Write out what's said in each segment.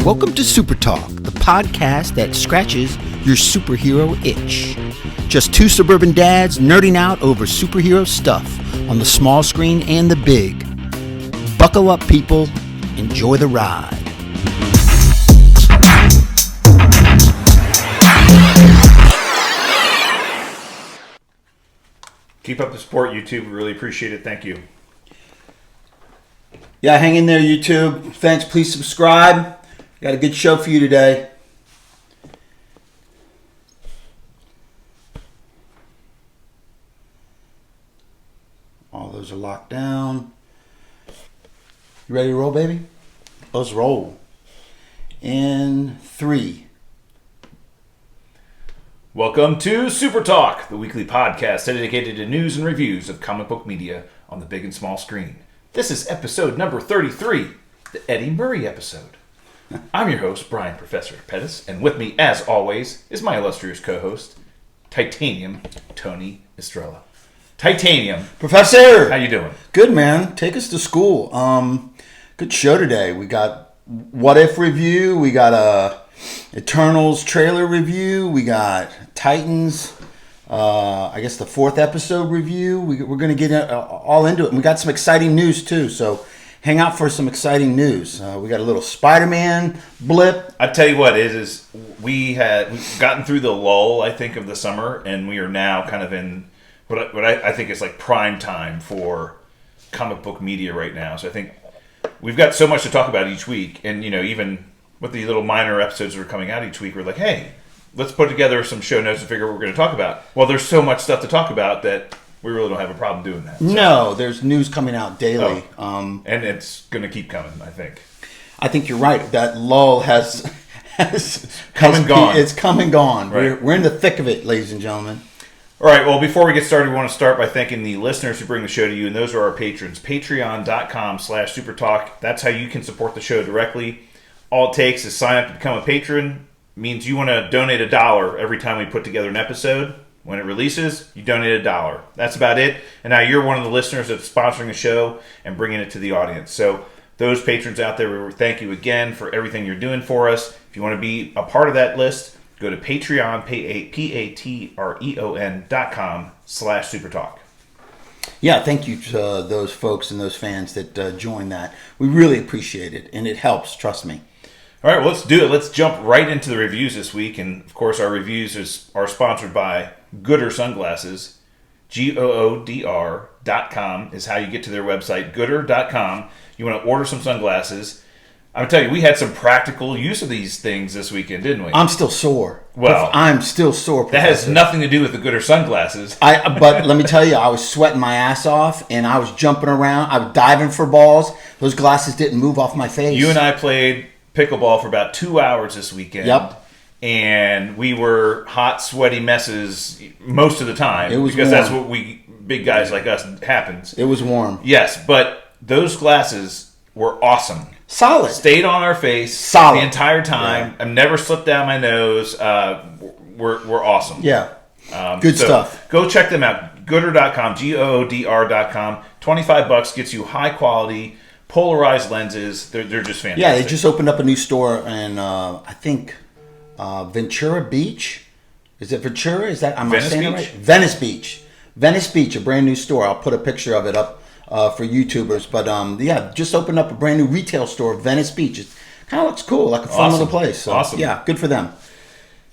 Welcome to SuperTalk, the podcast that scratches your superhero itch. Just two suburban dads nerding out over superhero stuff on the small screen and the big. Buckle up, people. Enjoy the ride. Keep up the support, YouTube. We really appreciate it. Thank you. Yeah, hang in there, YouTube. Thanks. Please subscribe. Got a good show for you today. All those are locked down. You ready to roll, baby? Let's roll. In 3. Welcome to SuperTalk, the weekly podcast dedicated to news and reviews of comic book media on the big and small screen. This is episode number 33, the Eddie Murray episode. I'm your host, Brian Professor Pettis, and with me, as always, is my illustrious co-host, Titanium Tony Estrella. Titanium. Professor! How you doing? Good, man. Take us to school. Good show today. We got What If review. We got a Eternals trailer review. We got Titans, I guess the 4th episode review. We're going to get all into it. And we got some exciting news, too. So hang out for some exciting news. We got a little Spider-Man blip. I tell you what, we've gotten through the lull, I think, of the summer, and we are now kind of in what I think is like prime time for comic book media right now. So I think we've got so much to talk about each week, and even with the little minor episodes that are coming out each week, we're like, hey, let's put together some show notes and figure out what we're going to talk about. Well, there's so much stuff to talk about that we really don't have a problem doing that. So. No, there's news coming out daily. And it's going to keep coming, I think. I think you're right. That lull has come and gone. It's come and gone. Right. We're in the thick of it, ladies and gentlemen. All right, well, before we get started, we want to start by thanking the listeners who bring the show to you, and those are our patrons. Patreon.com/SuperTalk. That's how you can support the show directly. All it takes is sign up to become a patron. Means you want to donate $1 every time we put together an episode. When it releases, you donate $1. That's about it. And now you're one of the listeners that's sponsoring the show and bringing it to the audience. So those patrons out there, we thank you again for everything you're doing for us. If you want to be a part of that list, go to Patreon, patreon.com/SuperTalk. Yeah, thank you to those folks and those fans that join that. We really appreciate it, and it helps, trust me. All right, well, let's do it. Let's jump right into the reviews this week. And, of course, our reviews are sponsored by Gooder Sunglasses. Goodr.com is how you get to their website, Gooder.com. You want to order some sunglasses. I'm going to tell you, we had some practical use of these things this weekend, didn't we? I'm still sore. Well, I'm still sore, Professor. That has nothing to do with the Gooder Sunglasses. But let me tell you, I was sweating my ass off, and I was jumping around. I was diving for balls. Those glasses didn't move off my face. You and I played pickleball for about 2 hours this weekend. Yep. And we were hot, sweaty messes most of the time. It was because warm. that's what we big guys like us happens. It was warm. Yes, but those glasses were awesome. Solid. Stayed on our face Solid. the entire time. Yeah. I've never slipped down my nose. We're awesome. Yeah. Good stuff. Go check them out. Gooder.com, Goodr.com. $25 gets you high quality polarized lenses. They're just fantastic. Yeah, they just opened up a new store in I think Ventura Beach. Is it Ventura? Is that am I saying it right? Venice Beach. Venice Beach, a brand new store. I'll put a picture of it up for YouTubers. But yeah, just opened up a brand new retail store, Venice Beach. It kind of looks cool, like a fun little place. So, awesome. Yeah, good for them.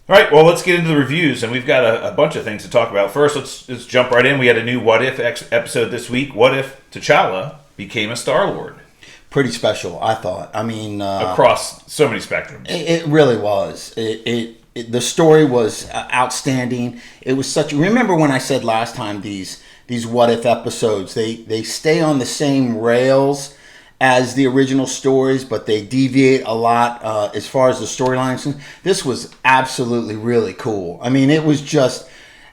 All right, well, let's get into the reviews, and we've got a bunch of things to talk about. First, let's jump right in. We had a new What If episode this week. What if T'Challa became a Star-Lord? Pretty special, I thought. I mean, across so many spectrums. It really was. The story was outstanding. It was such. Remember when I said last time these What If episodes, they stay on the same rails as the original stories, but they deviate a lot as far as the storylines. This was absolutely really cool. I mean, it was just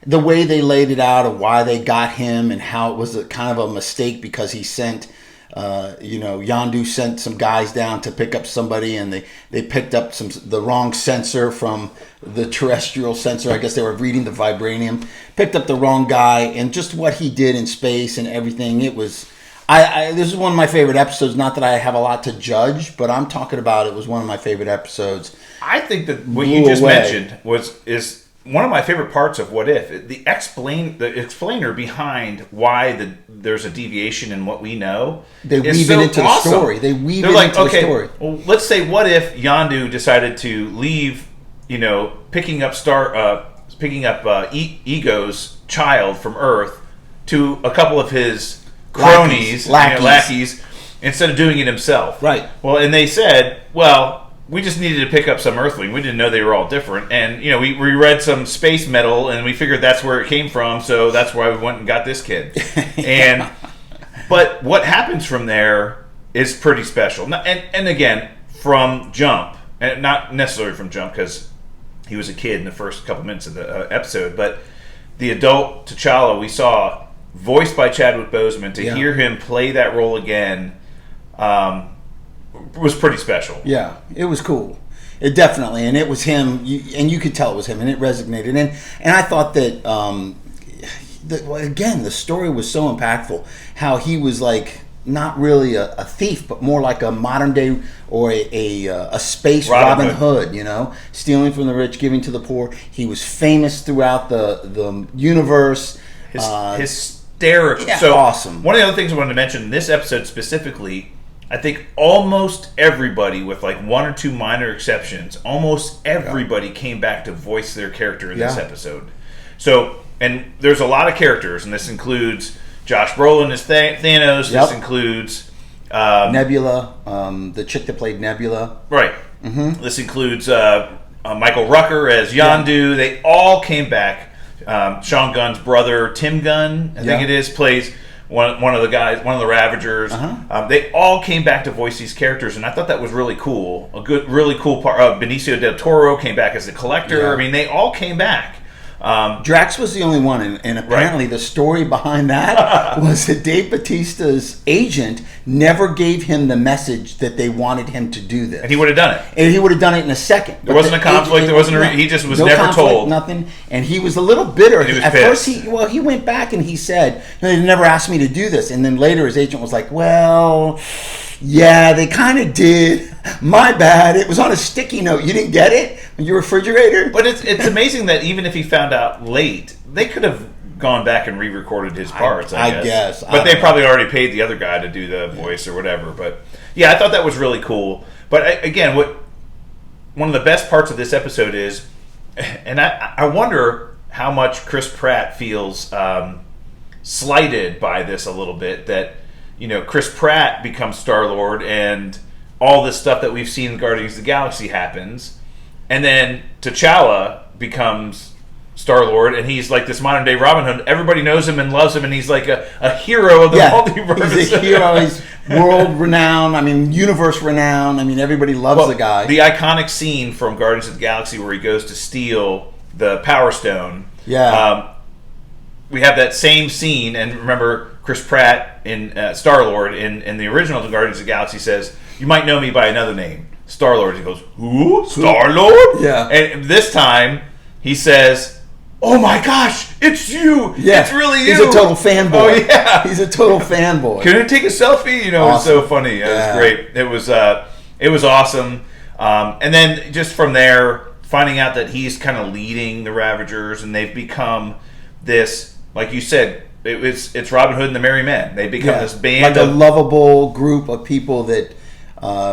the way they laid it out of why they got him and how it was a kind of a mistake because he sent. Yondu sent some guys down to pick up somebody, and they picked up the wrong sensor from the terrestrial sensor. I guess they were reading the vibranium. Picked up the wrong guy, and just what he did in space and everything. It was. This is one of my favorite episodes. Not that I have a lot to judge, but I'm talking about it was one of my favorite episodes. I think that what you just mentioned is one of my favorite parts of What If. The explainer behind why there's a deviation in what we know. They weave it into the story. They're like, the story. Well, let's say what if Yondu decided to leave, picking up Ego's child from Earth to a couple of his cronies, lackeys, instead of doing it himself. Right. Well, and they said, well, we just needed to pick up some Earthling. We didn't know they were all different. And, we read some space metal, and we figured that's where it came from, so that's why we went and got this kid. But what happens from there is pretty special. And again, from Jump, and not necessarily from Jump, because he was a kid in the first couple minutes of the episode, but the adult T'Challa we saw, voiced by Chadwick Boseman, to hear him play that role again was pretty special. Yeah, it was cool. It definitely, and it was him, and you could tell it was him, and it resonated. And I thought that, again, the story was so impactful. How he was like not really a thief, but more like a modern day or a space Robin Hood. Stealing from the rich, giving to the poor. He was famous throughout the universe. Hysterical. Yeah, so awesome. One of the other things I wanted to mention in this episode specifically, I think almost everybody, with like one or two minor exceptions, almost everybody came back to voice their character in this episode. So, and there's a lot of characters, and this includes Josh Brolin as Thanos. This includes Nebula, the chick that played Nebula. Right. Mm-hmm. This includes Michael Rooker as Yondu. Yeah. They all came back. Sean Gunn's brother, Tim Gunn, I think it is, plays one of the guys, one of the Ravagers. They all came back to voice these characters, and I thought that was really cool. Really cool part. Benicio del Toro came back as the Collector. Yeah. I mean, they all came back. Drax was the only one, and apparently the story behind that was that Dave Bautista's agent never gave him the message that they wanted him to do this. And he would have done it. And he would have done it in a second. There wasn't a conflict. There wasn't he just was never told. Nothing. And he was a little bitter. He was At pissed. First, he went back and he said, they never asked me to do this. And then later his agent was like, well, yeah, they kind of did. My bad. It was on a sticky note. You didn't get it in your refrigerator? But it's amazing that even if he found out late, they could have gone back and re-recorded his parts, I guess. But they probably already paid the other guy to do the voice or whatever. But yeah, I thought that was really cool. But again, one of the best parts of this episode is, and I wonder how much Chris Pratt feels slighted by this a little bit, that Chris Pratt becomes Star-Lord and all this stuff that we've seen in Guardians of the Galaxy happens, and then T'Challa becomes Star-Lord, and he's like this modern day Robin Hood. Everybody knows him and loves him, and he's like a hero of the multiverse. He's a hero. He's world renowned. I mean, universe renowned. I mean, everybody loves the guy. The iconic scene from Guardians of the Galaxy where he goes to steal the Power Stone. Yeah. We have that same scene, and remember Chris Pratt in Star-Lord in the original Guardians of the Galaxy says, "You might know me by another name, Star-Lord." He goes, "Who? Star-Lord?" Yeah. And this time he says, "Oh my gosh, it's you! Yeah. It's really you!" He's a total fanboy. Oh yeah, he's a total fanboy. Can I take a selfie? Awesome. It's so funny. It was great. It was awesome. And then just from there, finding out that he's kind of leading the Ravagers, and they've become this, like you said, it's Robin Hood and the Merry Men. They become this band, like a lovable group of people that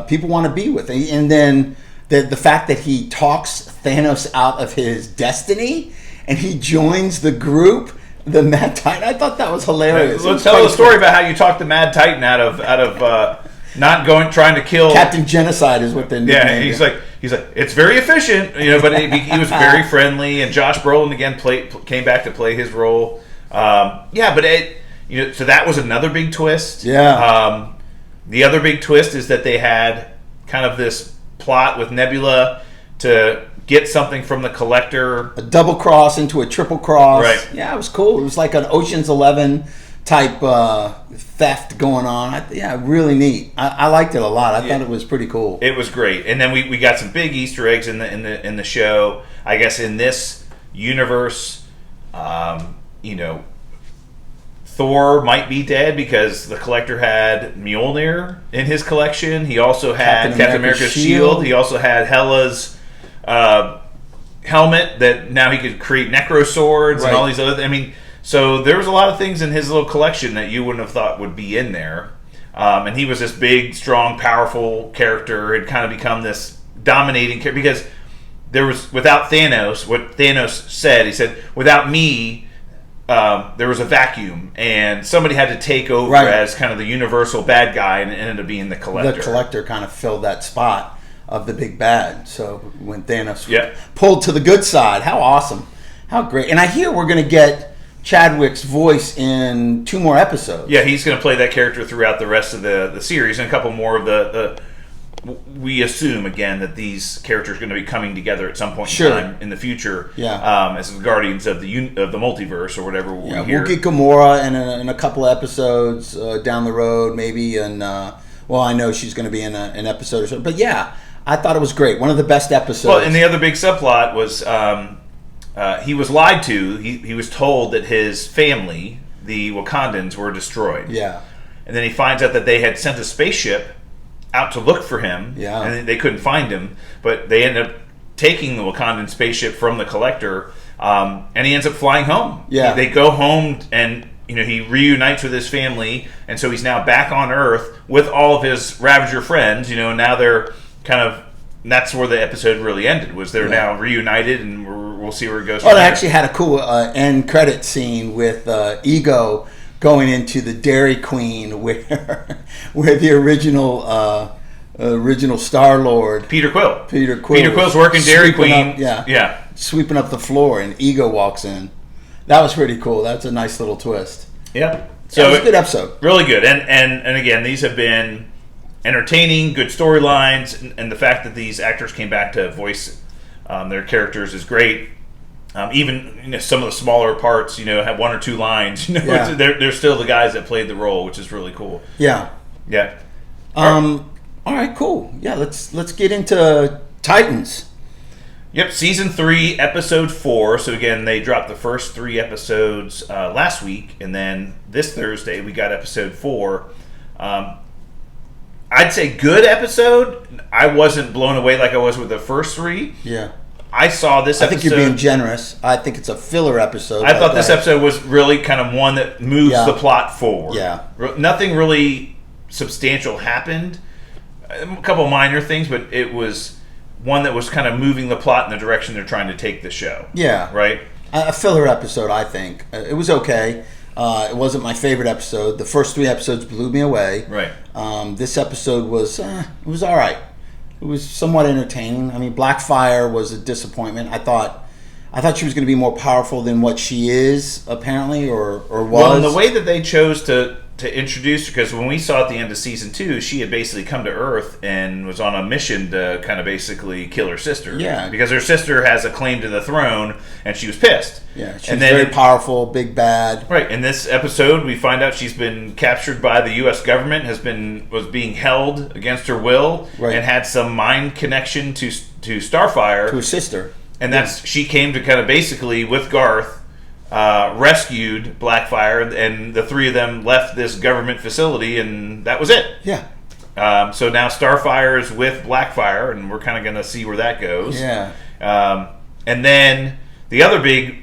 people want to be with. And then the fact that he talks Thanos out of his destiny, and he joins the group, the Mad Titan. I thought that was hilarious. Let's tell the story about how you talked the Mad Titan out of not trying to kill Captain Genocide is what they named. Yeah, he's like it's very efficient, but he was very friendly, and Josh Brolin again came back to play his role. But so that was another big twist. Yeah. The other big twist is that they had kind of this plot with Nebula to get something from the Collector. A double cross into a triple cross. Right. Yeah, it was cool. It was like an Ocean's 11 type theft going on. Really neat. I liked it a lot. I thought it was pretty cool. It was great. And then we got some big Easter eggs in the show. I guess in this universe, Thanos Thor might be dead because the Collector had Mjolnir in his collection. He also had Captain America's shield. He also had Hela's helmet that now he could create necro swords and all these other things. I mean, so there was a lot of things in his little collection that you wouldn't have thought would be in there. And he was this big, strong, powerful character. Had kind of become this dominating character because there was, without Thanos, what Thanos said, he said, without me, there was a vacuum, and somebody had to take over as kind of the universal bad guy, and it ended up being the Collector. The Collector kind of filled that spot of the big bad. So when Thanos pulled to the good side, how awesome, how great. And I hear we're going to get Chadwick's voice in 2 more episodes. Yeah, he's going to play that character throughout the rest of the series, and a couple more of the we assume again that these characters are going to be coming together at some point in time in the future, as the guardians of the multiverse or whatever. We'll get Gamora in a couple of episodes down the road, maybe. And well, I know she's going to be in an episode or so. But yeah, I thought it was great. One of the best episodes. Well, and the other big subplot was he was lied to. He was told that his family, the Wakandans, were destroyed. Yeah, and then he finds out that they had sent a spaceship out to look for him, and they couldn't find him, but they ended up taking the Wakandan spaceship from the Collector, and he ends up flying home. Yeah, they go home, and he reunites with his family, and so he's now back on Earth with all of his Ravager friends. Now they're kind of, that's where the episode really ended. Was they're now reunited, and we'll see where it goes. Oh, they actually had a cool end credit scene with Ego going into the Dairy Queen where the original Star-Lord Peter Quill's working Dairy Queen, sweeping up the floor, and Ego walks in. That was pretty cool. That's a nice little twist. Yeah, so it was a good episode, really good. And again, these have been entertaining, good storylines, and the fact that these actors came back to voice their characters is great. Even some of the smaller parts, have 1 or 2 lines. They're still the guys that played the role, which is really cool. Yeah. All right, cool. Yeah, let's get into Titans. Yep, season 3, episode 4. So again, they dropped the first 3 episodes last week, and then this Thursday we got episode 4. I'd say good episode. I wasn't blown away like I was with the first 3. Yeah. I saw this episode. I think you're being generous. I think it's a filler episode. I thought this episode was really kind of one that moves the plot forward. Yeah. Nothing really substantial happened. A couple minor things, but it was one that was kind of moving the plot in the direction they're trying to take the show. Yeah. Right? A filler episode, I think. It was okay. It wasn't my favorite episode. The first 3 episodes blew me away. Right. This episode was it was all right. It was somewhat entertaining. I mean, Blackfire was a disappointment. I thought she was going to be more powerful than what she is, apparently, or was. Well, and the way that they chose to introduce her, because when we saw at the end of season 2, she had basically come to Earth and was on a mission to kind of basically kill her sister. Yeah. Because her sister has a claim to the throne, and she was pissed. Yeah, she's very powerful, big bad. Right. In this episode, we find out she's been captured by the U.S. government, was being held against her will, and had some mind connection to Starfire. To her sister. And she came to kind of basically, with Garth, rescued Blackfire, and the 3 of them left this government facility, and that was it. Yeah. So now Starfire is with Blackfire, and we're kind of going to see where that goes. Yeah. And then the other big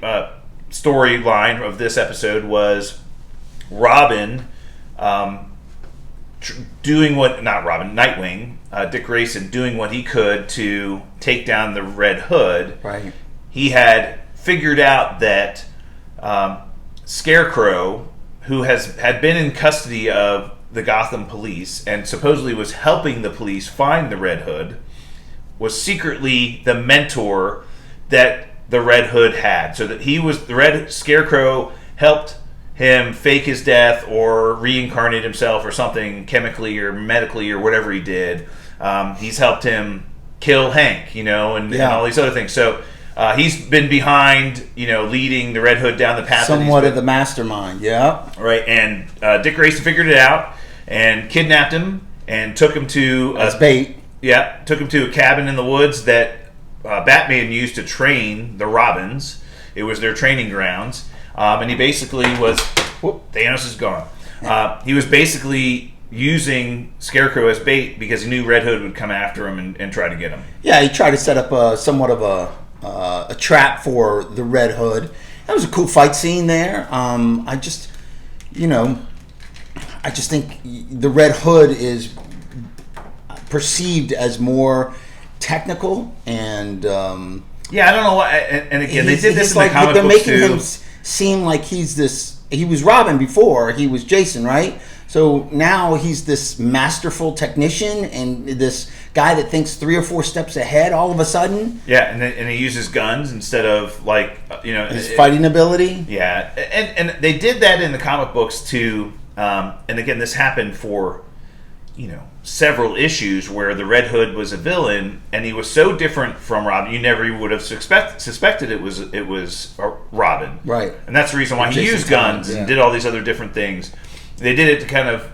storyline of this episode was Robin Nightwing, Dick Grayson, doing what he could to take down the Red Hood. Right. He had figured out that Scarecrow, who had been in custody of the Gotham police and supposedly was helping the police find the Red Hood, was secretly the mentor that the Red Hood had. So that the Scarecrow helped him fake his death or reincarnate himself or something chemically or medically or whatever he did. He's helped him kill Hank, and all these other things. So he's been behind, leading the Red Hood down the path. Somewhat of the mastermind, yeah. Right, and Dick Grayson figured it out and kidnapped him and took him to... As bait. Yeah, took him to a cabin in the woods that Batman used to train the Robins. It was their training grounds. And he basically was Whoop. Thanos is gone. He was basically using Scarecrow as bait because he knew Red Hood would come after him and try to get him. Yeah, he tried to set up somewhat of a trap for the Red Hood. That was a cool fight scene there. I just think the Red Hood is perceived as more technical and I don't know why. And again, they did this in the comic they're books making too. him seem like he's this. He was Robin before. He was Jason, right? So now he's this masterful technician and this guy that thinks 3 or 4 steps ahead. All of a sudden, and he uses guns instead of his fighting ability. Yeah, and they did that in the comic books too. And again, this happened for several issues where the Red Hood was a villain, and he was so different from Robin, you never would have suspected it was Robin. Right. And that's the reason why he used guns and did all these other different things. They did it to kind of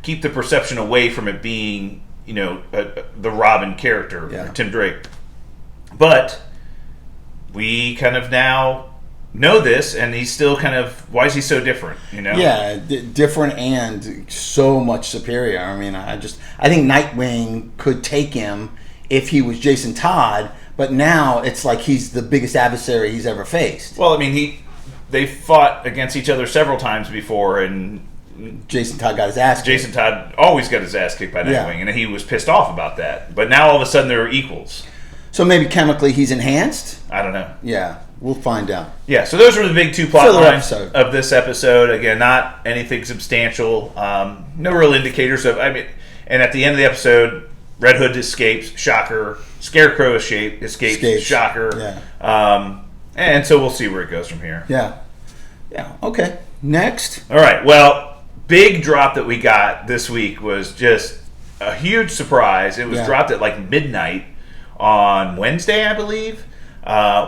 keep the perception away from it being the Robin character, Tim Drake. But we kind of now know this, and he's still kind of, why is he so different? Yeah, different and so much superior. I mean, I think Nightwing could take him if he was Jason Todd, but now it's like he's the biggest adversary he's ever faced. Well, I mean, they fought against each other several times before, and Jason Todd got his ass kicked. Jason Todd always got his ass kicked by Nightwing, and he was pissed off about that. But now all of a sudden they're equals. So maybe chemically he's enhanced? I don't know. Yeah, we'll find out. Yeah, so those were the big 2 plot lines of this episode. Again, not anything substantial. No real indicators of... and at the end of the episode, Red Hood escapes. Shocker. Scarecrow escapes. Shocker. Yeah. And so we'll see where it goes from here. Yeah. Okay. Next. All right. Well, big drop that we got this week was just a huge surprise. It was dropped at like midnight on Wednesday, I believe.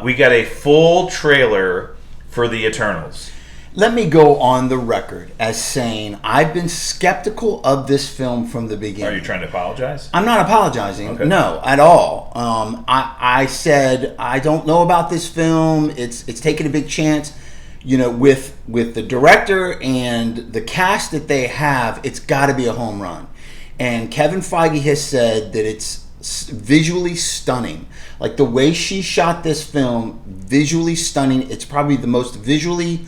We got a full trailer for the Eternals. Let me go on the record as saying I've been skeptical of this film from the beginning. Are you trying to apologize? I'm not apologizing. Okay. No, at all. I said I don't know about this film. It's taking a big chance. With the director and the cast that they have, it's got to be a home run. And Kevin Feige has said that it's visually stunning. Like the way she shot this film, visually stunning. It's probably the most visually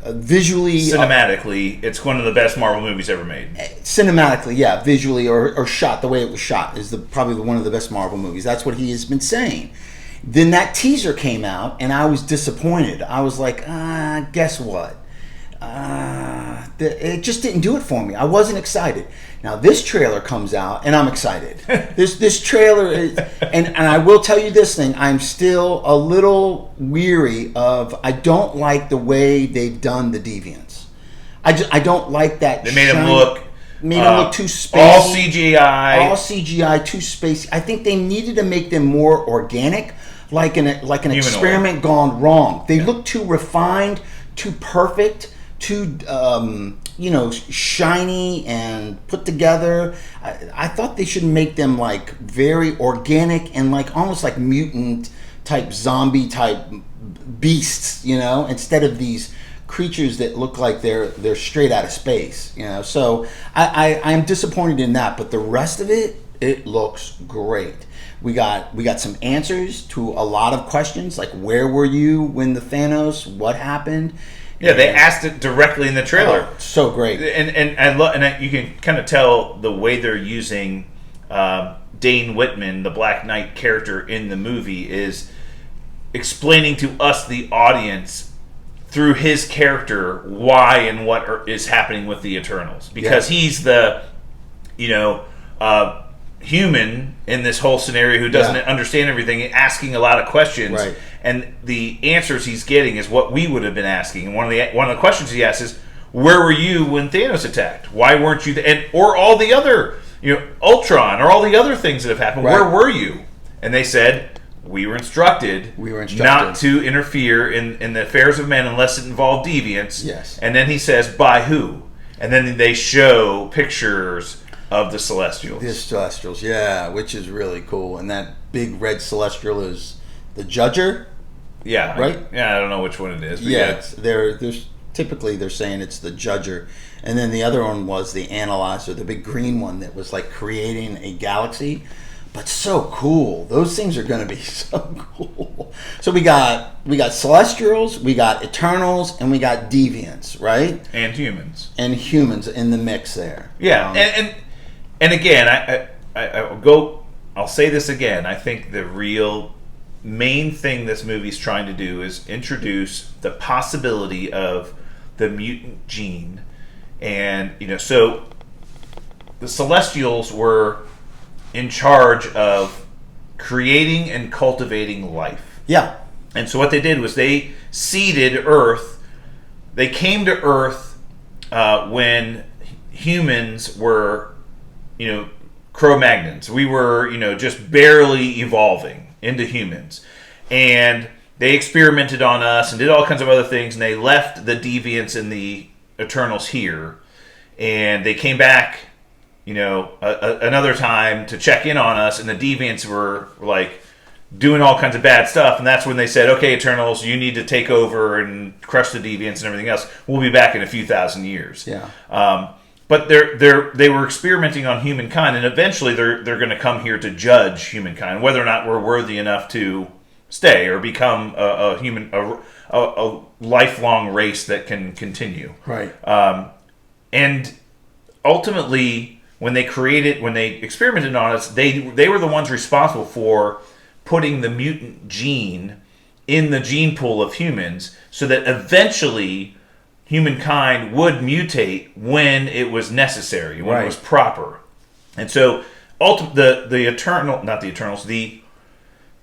cinematically, it's one of the best Marvel movies ever made. Cinematically, yeah, visually or shot the way it was shot is probably one of the best Marvel movies. That's what he has been saying. Then that teaser came out, and I was disappointed. I was like, guess what? It just didn't do it for me. I wasn't excited. Now this trailer comes out, and I'm excited. This trailer is, and I will tell you this thing. I'm still a little weary of. I don't like the way they've done the Deviants. I don't like that. They made him look too spacey. All CGI, too spacey. I think they needed to make them more organic, like an experiment gone wrong. They look too refined, too perfect, too shiny and put together. I thought they should make them like very organic and like almost like mutant type zombie type beasts, instead of these creatures that look like they're straight out of space, So I'm disappointed in that, but the rest of it looks great. We got some answers to a lot of questions, like where were you when the Thanos? What happened? Yeah, they asked it directly in the trailer. Oh, so great. And I love, and you can kind of tell the way they're using Dane Whitman, the Black Knight character in the movie, is explaining to us, the audience, through his character, why and what is happening with the Eternals. Because he's the, human in this whole scenario who doesn't understand everything, asking a lot of questions. Right. And the answers he's getting is what we would have been asking. And one of the questions he asks is, where were you when Thanos attacked? Why weren't you there? Or all the other, Ultron, or all the other things that have happened. Right. Where were you? And they said, we were instructed not to interfere in the affairs of men unless it involved deviants. Yes. And then he says, by who? And then they show pictures of the Celestials. The Celestials, yeah, which is really cool. And that big red Celestial is the Judger. Yeah. Right? I don't know which one it is. But yeah. There's typically they're saying it's the Judger. And then the other one was the Analyzer, the big green one that was like creating a galaxy. But so cool. Those things are going to be so cool. So we got Celestials, we got Eternals, and we got Deviants, right? And humans. And humans in the mix there. Yeah. And again, I'll say this again. I think the real main thing this movie's trying to do is introduce the possibility of the mutant gene. And, so the Celestials were in charge of creating and cultivating life. Yeah. And so what they did was they seeded Earth. They came to Earth when humans were, Cro-Magnons. We were, just barely evolving into humans. And they experimented on us and did all kinds of other things. And they left the Deviants and the Eternals here, and they came back, another time to check in on us, and the Deviants were like doing all kinds of bad stuff, and that's when they said, "Okay, Eternals, you need to take over and crush the Deviants and everything else. We'll be back in a few thousand years." Yeah. But they were experimenting on humankind, and eventually they're going to come here to judge humankind, whether or not we're worthy enough to stay or become a lifelong race that can continue. Right. And ultimately, when they experimented on us, they were the ones responsible for putting the mutant gene in the gene pool of humans, so that eventually humankind would mutate when it was necessary, when it was proper. And so, the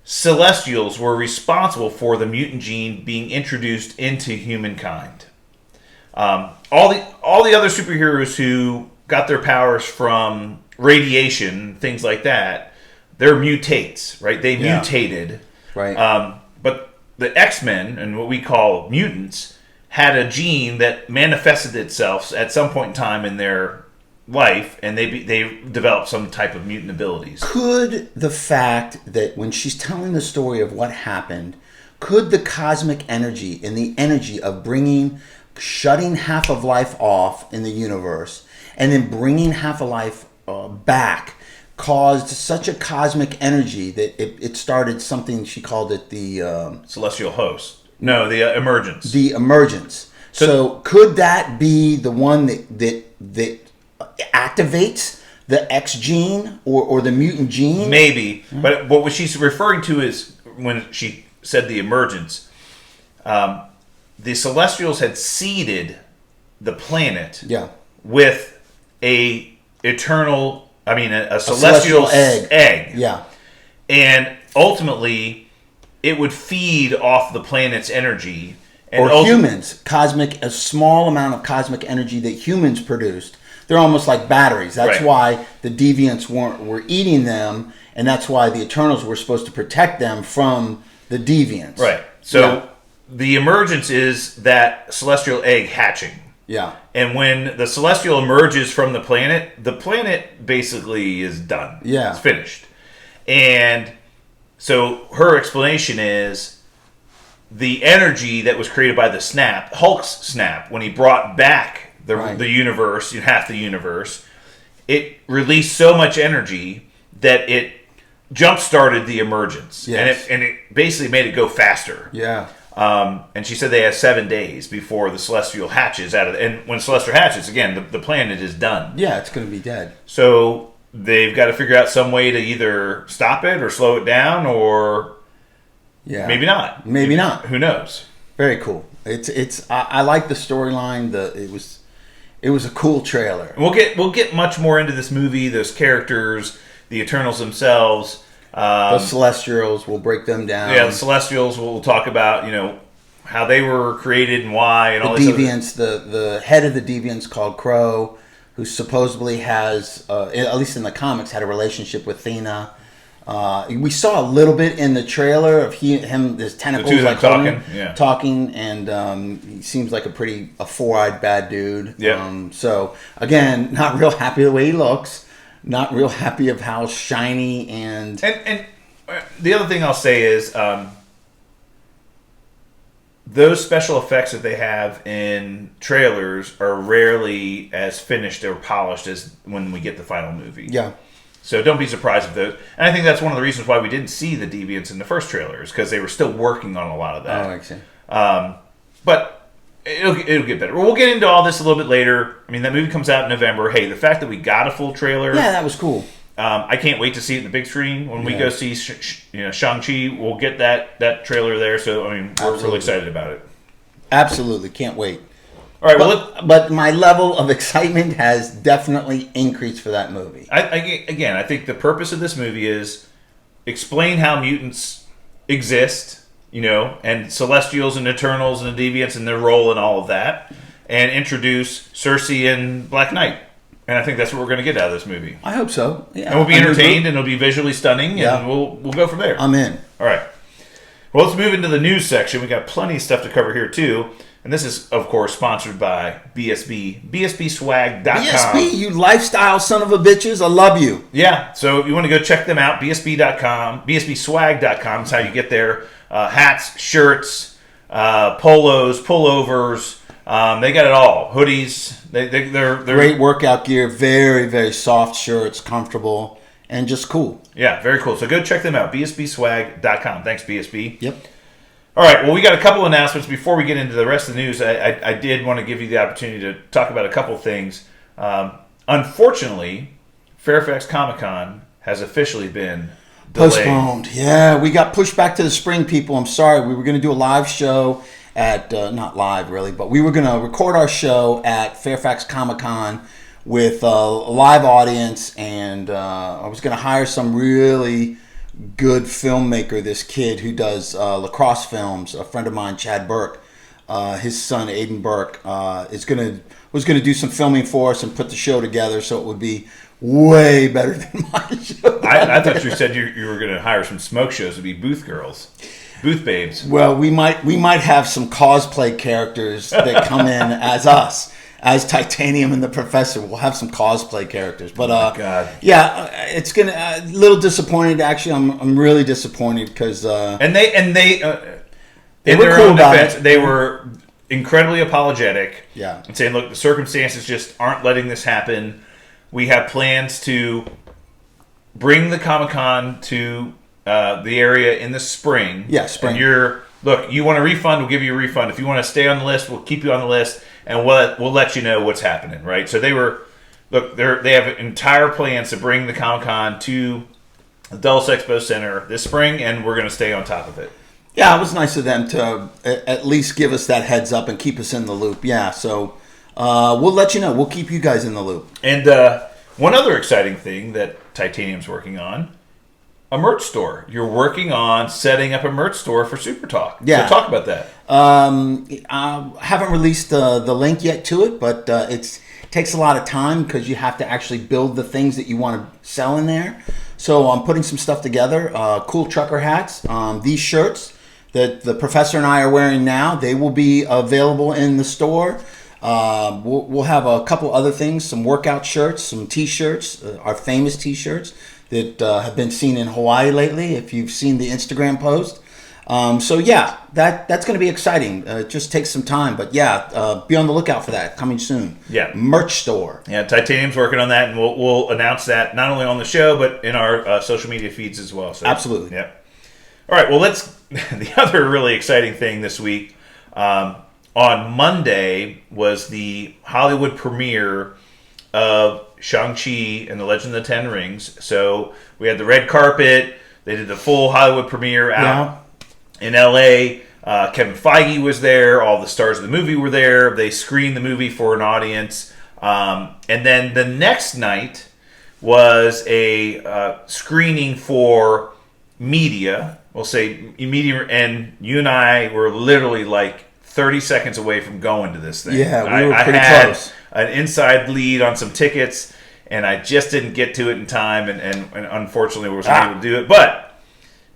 Celestials were responsible for the mutant gene being introduced into humankind. All the other superheroes who got their powers from radiation, things like that, they're mutates, right? They mutated. Right. But the X-Men, and what we call mutants, had a gene that manifested itself at some point in time in their life, and they developed some type of mutant abilities. Could the fact that when she's telling the story of what happened, could the cosmic energy and the energy of shutting half of life off in the universe and then bringing half of life back caused such a cosmic energy that it started something, she called it the... Celestial host. No, the emergence. The emergence. So could that be the one that activates the X gene or the mutant gene? Maybe. Mm-hmm. But what she's referring to is, when she said the emergence, the Celestials had seeded the planet with a celestial egg. Yeah. And ultimately, it would feed off the planet's energy. And humans, a small amount of cosmic energy that humans produced. They're almost like batteries. That's why the Deviants were eating them, and that's why the Eternals were supposed to protect them from the Deviants. Right. So the emergence is that celestial egg hatching. Yeah. And when the Celestial emerges from the planet basically is done. Yeah. It's finished. And so her explanation is the energy that was created by the snap, Hulk's snap, when he brought back the universe, half the universe, it released so much energy that it jump-started the emergence. Yes. And it basically made it go faster. Yeah. And she said they have 7 days before the Celestial hatches out of it. And when Celestial hatches, again, the planet is done. Yeah, it's going to be dead. So they've got to figure out some way to either stop it or slow it down, or maybe not. Maybe not. Who knows? Very cool. I like the storyline. It was a cool trailer. We'll get much more into this movie, those characters, the Eternals themselves. The Celestials, we'll break them down. Yeah, the Celestials, we'll talk about, how they were created and why, and all this. Deviants, the head of the Deviants called Crow, who supposedly has, at least in the comics, had a relationship with Athena. We saw a little bit in the trailer of his tentacles, the two of them talking, and he seems like a four-eyed bad dude. Yeah. So again, not real happy the way he looks. Not real happy of how shiny and the other thing I'll say is, those special effects that they have in trailers are rarely as finished or polished as when we get the final movie. Yeah. So don't be surprised if those. And I think that's one of the reasons why we didn't see the deviants in the first trailers, because they were still working on a lot of that. Oh, I see. But it'll get better. We'll get into all this a little bit later. I mean, that movie comes out in November. Hey, the fact that we got a full trailer. Yeah, that was cool. I can't wait to see it in the big screen. When we go see Shang-Chi, we'll get that trailer there. So, I mean, we're really excited about it. Absolutely. Can't wait. All right, but my level of excitement has definitely increased for that movie. I think the purpose of this movie is explain how mutants exist, and Celestials and Eternals and the Deviants and their role and all of that, and introduce Cersei and Black Knight. And I think that's what we're going to get out of this movie. I hope so. Yeah. And we'll be entertained, and it'll be visually stunning, and we'll go from there. I'm in. All right. Well, let's move into the news section. We got plenty of stuff to cover here, too. And this is, of course, sponsored by BSB, bsbswag.com. BSB, you lifestyle son of a bitches. I love you. Yeah, so if you want to go check them out, bsb.com, bsbswag.com is how you get there. Hats, shirts, polos, pullovers. They got it all. Hoodies. They're great workout gear. Very, very soft shirts, comfortable, and just cool. Yeah, very cool. So go check them out, bsbswag.com. Thanks, BSB. Yep. All right, well, we got a couple announcements. Before we get into the rest of the news, I did want to give you the opportunity to talk about a couple things. Unfortunately, Fairfax Comic-Con has officially been delayed. Postponed. Yeah, we got pushed back to the spring, people. I'm sorry. We were going to do a live show at, not live really, but we were going to record our show at Fairfax Comic-Con with a live audience, and I was going to hire some really good filmmaker, this kid who does lacrosse films, a friend of mine, Chad Burke. His son, Aiden Burke, was going to do some filming for us and put the show together, so it would be way better than my show. I thought you said you were going to hire some smoke shows to be booth girls. Booth babes. Well, we might have some cosplay characters that come in as us, as Titanium and the Professor. We'll have some cosplay characters, but God. Yeah, it's gonna a little disappointed. Actually, I'm really disappointed because and they in were their cool own about defense, it. They were incredibly apologetic. Yeah, and saying, look, the circumstances just aren't letting this happen. We have plans to bring the Comic-Con to the area in the spring. Yeah, spring. And you want a refund, we'll give you a refund. If you want to stay on the list, we'll keep you on the list, and we'll let you know what's happening, right? So they have entire plans to bring the Comic-Con to the Dulles Expo Center this spring, and we're going to stay on top of it. Yeah, it was nice of them to at least give us that heads up and keep us in the loop. Yeah, so we'll let you know. We'll keep you guys in the loop. And one other exciting thing that Titanium's working on, a merch store. You're working on setting up a merch store for SuperTalk. Yeah. So talk about that. I haven't released the link yet to it, but it takes a lot of time because you have to actually build the things that you want to sell in there. So I'm putting some stuff together. Cool trucker hats. These shirts that the Professor and I are wearing now, they will be available in the store. We'll have a couple other things, some workout shirts, some T-shirts, our famous T-shirts that have been seen in Hawaii lately, if you've seen the Instagram post. So yeah, that's going to be exciting. It just takes some time, but yeah, be on the lookout for that coming soon. Yeah, merch store. Yeah, Titanium's working on that, and we'll announce that not only on the show but in our social media feeds as well. So, absolutely. Yeah. All right. Well, the other really exciting thing this week. On Monday was the Hollywood premiere of Shang-Chi and the Legend of the Ten Rings. So we had the red carpet. They did the full Hollywood premiere out in L.A. Kevin Feige was there. All the stars of the movie were there. They screened the movie for an audience. And then the next night was a screening for media. We'll say media, and you and I were literally like 30 seconds away from going to this thing. Yeah, we were pretty close. An inside lead on some tickets, and I just didn't get to it in time, and unfortunately wasn't able to do it. But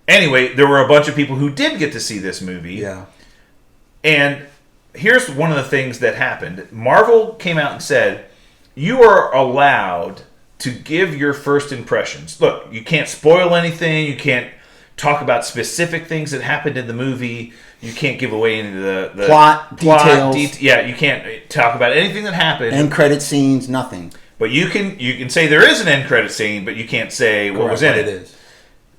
anyway, there were a bunch of people who did get to see this movie. Yeah. And here's one of the things that happened. Marvel came out and said, you are allowed to give your first impressions. Look, you can't spoil anything. You can't talk about specific things that happened in the movie. You can't give away any of the plot details. You can't talk about anything that happened. End credit scenes, nothing. But you can say there is an end credit scene, but you can't say what was in it. Is.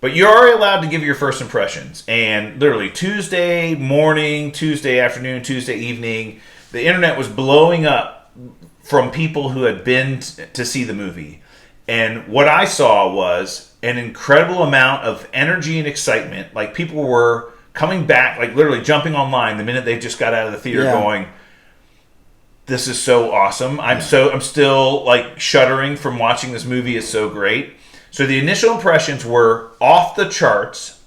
But you're already allowed to give your first impressions. And literally Tuesday morning, Tuesday afternoon, Tuesday evening, the internet was blowing up from people who had been to see the movie. And what I saw was an incredible amount of energy and excitement. Like, people were coming back, like literally jumping online the minute they just got out of the theater, going, this is so awesome. I'm still like shuddering from watching this movie. It's so great. So the initial impressions were off the charts.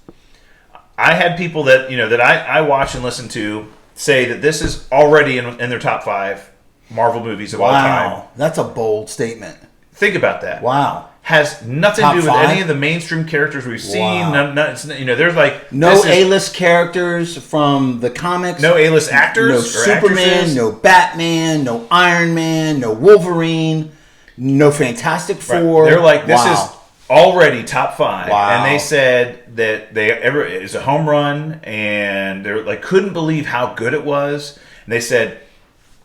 I had people that I watch and listen to say that this is already in their top 5 Marvel movies of all time. Wow, that's a bold statement. Think about that. Wow. Has nothing Top to do with 5? any of the mainstream characters we've seen. Wow. There's like no A-list characters from the comics. No A-list actors. No or Superman. actresses. No Batman. No Iron Man. No Wolverine. No Fantastic Four. Right. They're like, this is already top 5. Wow. And they said that it was a home run, and they like couldn't believe how good it was. And they said,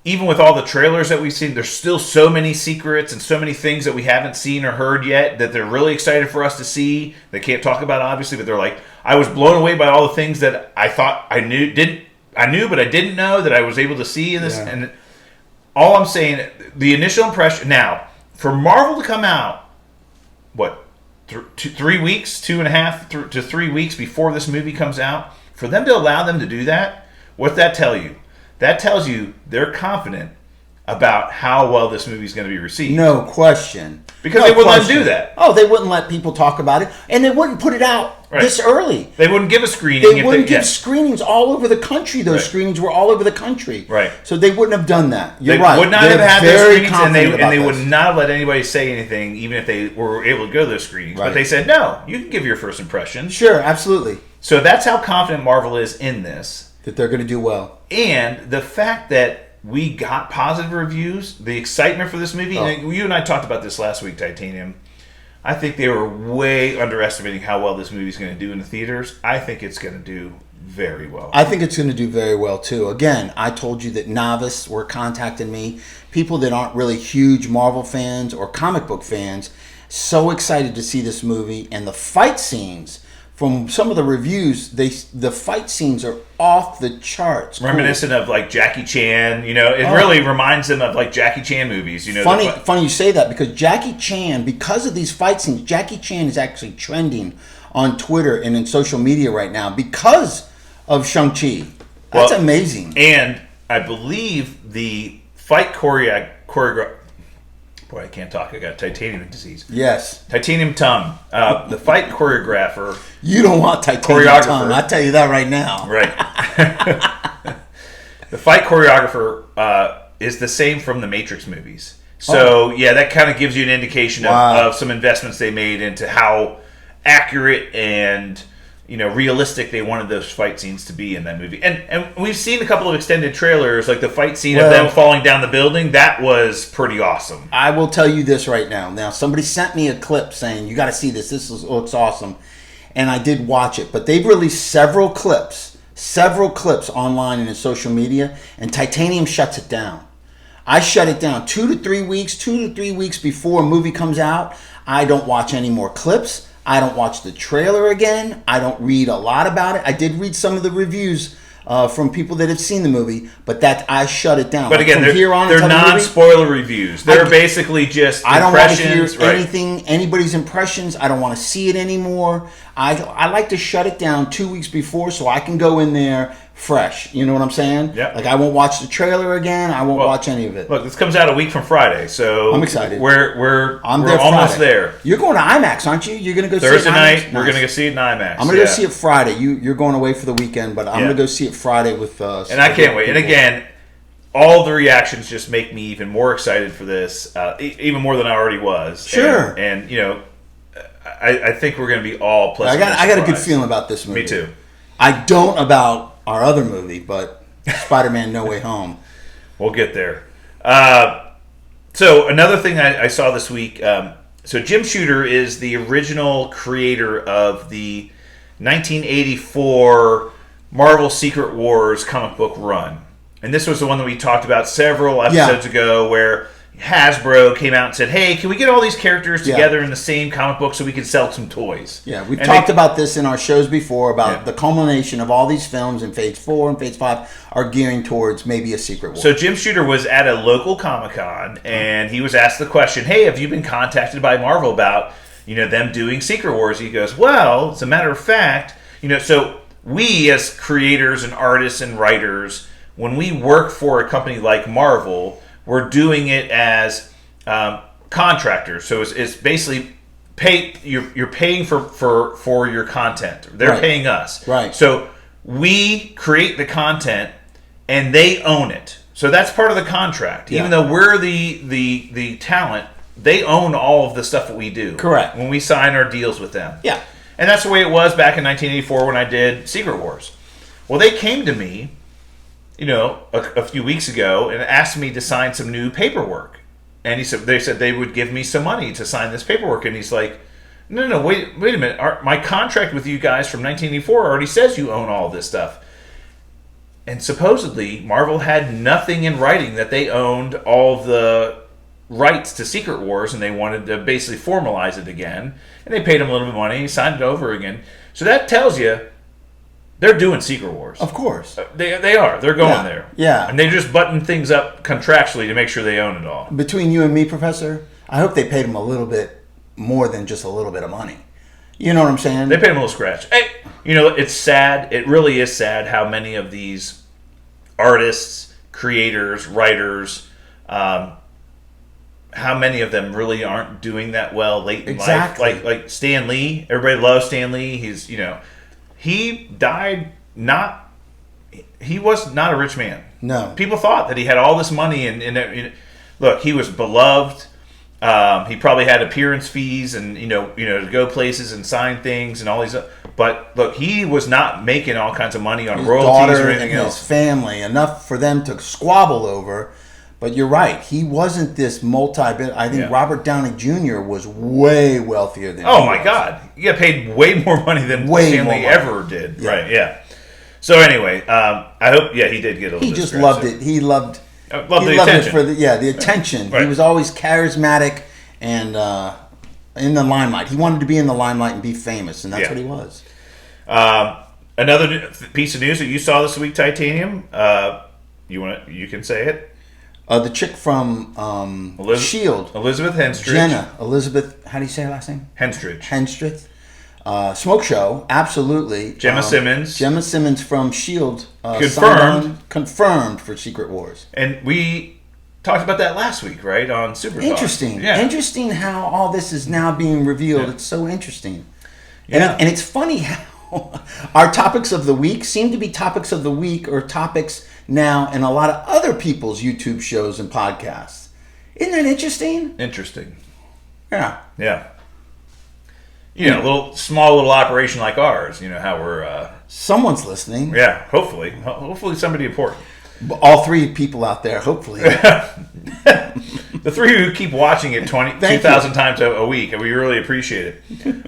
even with all the trailers that we've seen, there's still so many secrets and so many thing that we haven't seen or heard yet that they're really excited for us to see. They can't talk about, obviously, but they're like, I was blown away by all the things that I thought I knew, but I didn't know that I was able to see in this. Yeah. And all I'm saying, the initial impression, now, for Marvel to come out, 3 weeks, 2.5 to 3 weeks before this movie comes out, for them to allow them to do that, what's that tell you? That tells you they're confident about how well this movie is going to be received. No question. Because they wouldn't let them do that. Oh, they wouldn't let people talk about it. And they wouldn't put it out this early. They wouldn't give a screening. They wouldn't give screenings all over the country. Those screenings were all over the country. Right. So they wouldn't have done that. You're they right. Would not have had those screenings, and they this. would not have let anybody say anything, even if they were able to go to those screenings. Right. But they said, no, you can give your first impression. Sure, absolutely. So that's how confident Marvel is in this. That they're going to do well. And the fact that we got positive reviews, the excitement for this movie, and you and I talked about this last week, Titanium. I think they were way underestimating how well this movie is going to do in the theaters. I think it's going to do very well. I think it's going to do very well, too. Again, I told you that novice were contacting me, people that aren't really huge Marvel fans or comic book fans, so excited to see this movie. And the fight scenes, from some of the reviews, the fight scenes are off the charts. Reminiscent of like Jackie Chan, it really reminds them of like Jackie Chan movies. Funny you say that, because Jackie Chan, because of these fight scenes, Jackie Chan is actually trending on Twitter and in social media right now because of Shang-Chi. That's amazing. And I believe the fight choreography. Boy, I can't talk. I got titanium disease. Yes. Titanium tongue. The fight choreographer. You don't want titanium tongue. I'll tell you that right now. Right. The fight choreographer is the same from the Matrix movies. So, that kind of gives you an indication of some investments they made into how accurate and realistic they wanted those fight scenes to be in that movie. And we've seen a couple of extended trailers, like the fight scene of them falling down the building. That was pretty awesome. I will tell you this right now. Now, somebody sent me a clip saying, you got to see this. This looks awesome. And I did watch it. But they've released several clips online and in social media, and Titanium shuts it down. I shut it down 2 to 3 weeks before a movie comes out. I don't watch any more clips. I don't watch the trailer again. I don't read a lot about it. I did read some of the reviews from people that have seen the movie, but I shut it down. But again, they're non-spoiler reviews. They're basically just I don't want to impressions. hear anything, anybody's impressions. I don't want to see it anymore. I like to shut it down 2 weeks before so I can go in there fresh. You know what I'm saying? Yeah. Like, I won't watch the trailer again. I won't watch any of it. Look, this comes out a week from Friday, so I'm excited. We're almost there. You're going to IMAX, aren't you? You're going to go Thursday see it night. Nice. We're going to go see it in IMAX. I'm going to go see it Friday. You're going away for the weekend, but I'm going to go see it Friday with us. And I can't wait. And again, all the reactions just make me even more excited for this, even more than I already was. Sure. And I think we're going to be all pleasantly I got a good feeling about this movie. Me too. I don't about our other movie, but Spider-Man No Way Home. We'll get there. So another thing I saw this week, so Jim Shooter is the original creator of the 1984 Marvel Secret Wars comic book run. And this was the one that we talked about several episodes ago, where Hasbro came out and said, hey, can we get all these characters together in the same comic book so we can sell some toys? Yeah, we've talked about this in our shows before, about the culmination of all these films in Phase 4 and Phase 5 are gearing towards maybe a Secret War. So Jim Shooter was at a local Comic-Con, and he was asked the question, hey, have you been contacted by Marvel about, them doing Secret Wars? He goes, well, as a matter of fact, so we as creators and artists and writers, when we work for a company like Marvel, we're doing it as contractors. So it's basically you're paying for your content. They're paying us. Right. So we create the content and they own it. So that's part of the contract. Yeah. Even though we're the talent, they own all of the stuff that we do. Correct. When we sign our deals with them. Yeah. And that's the way it was back in 1984 when I did Secret Wars. Well, they came to me, a few weeks ago and asked me to sign some new paperwork. And they said they would give me some money to sign this paperwork. And he's like, no, wait a minute. My contract with you guys from 1984 already says you own all this stuff. And supposedly, Marvel had nothing in writing that they owned all of the rights to Secret Wars, and they wanted to basically formalize it again. And they paid him a little bit of money, he signed it over again. So that tells you they're doing Secret Wars. Of course. They are. They're going there. Yeah. And they just button things up contractually to make sure they own it all. Between you and me, Professor, I hope they paid him a little bit more than just a little bit of money. You know what I'm saying? They paid him a little scratch. Hey, it's sad. It really is sad how many of these artists, creators, writers, how many of them really aren't doing that well late in life. Like Stan Lee. Everybody loves Stan Lee. He's, he died he was not a rich man. No. People thought that he had all this money and look, he was beloved. He probably had appearance fees and to go places and sign things and all these. But look, he was not making all kinds of money on his royalties or anything and else. His family, enough for them to squabble over. But you're right, he wasn't this I think Robert Downey Jr. was way wealthier than. Oh my God, he got paid way more money than Stanley ever did. Yeah. Right? Yeah. So anyway, I hope he did get a little. He just loved it. He loved. Loved the attention. It for the attention. Right. He was always charismatic and in the limelight. He wanted to be in the limelight and be famous, and that's what he was. Another piece of news that you saw this week, Titanium. You can say it. The chick from S.H.I.E.L.D. Elizabeth Henstridge. Jenna. Elizabeth, how do you say her last name? Henstridge. Smoke show, absolutely. Gemma Simmons. Gemma Simmons from S.H.I.E.L.D. Confirmed for Secret Wars. And we talked about that last week, right, on SuperTalk. Interesting. Yeah. Interesting how all this is now being revealed. Yeah. It's so interesting. Yeah. And it's funny how our topics of the week seem to be topics of the week or topics now in a lot of other people's YouTube shows and podcasts. Isn't that interesting? Interesting. Yeah. Yeah. A small little operation like ours, how we're... Someone's listening. Yeah, hopefully. Hopefully somebody important. All three people out there, hopefully. The three who keep watching it 2,000 times a week, and we really appreciate it.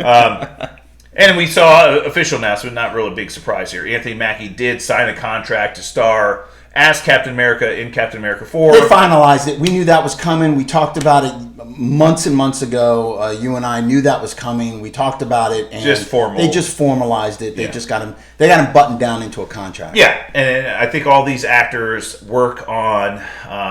And we saw an official announcement, not really a big surprise here. Anthony Mackie did sign a contract to star as Captain America in Captain America 4. They finalized it. We knew that was coming. We talked about it months and months ago. You and I knew that was coming. We talked about it, and they just formalized it. They just got him. They got him buttoned down into a contract. Yeah, and I think all these actors work on.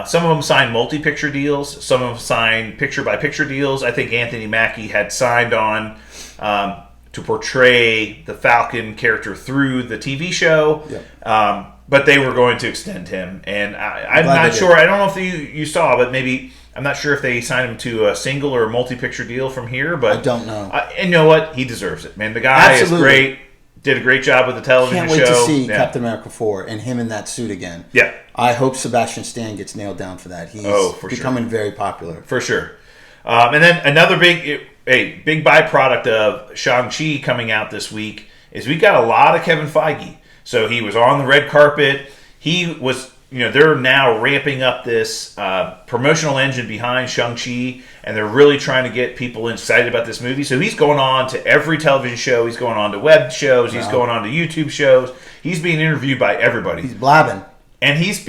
Some of them sign multi-picture deals. Some of them sign picture-by-picture deals. I think Anthony Mackie had signed on to portray the Falcon character through the TV show. Yep. But they were going to extend him, and I'm not sure. I don't know if you saw, but maybe I'm not sure if they signed him to a single or a multi-picture deal from here. But I don't know. And you know what? He deserves it, man. The guy is great. Did a great job with the television show. Can't wait to see Captain America 4 and him in that suit again. Yeah. I hope Sebastian Stan gets nailed down for that. He's becoming very popular. For sure. And then another big byproduct of Shang-Chi coming out this week is we got a lot of Kevin Feige. So he was on the red carpet. He was they're now ramping up this promotional engine behind Shang-Chi, and they're really trying to get people excited about this movie. So he's going on to every television show. He's going on to web shows. He's going on to YouTube shows. He's being interviewed by everybody. He's blabbing. And he's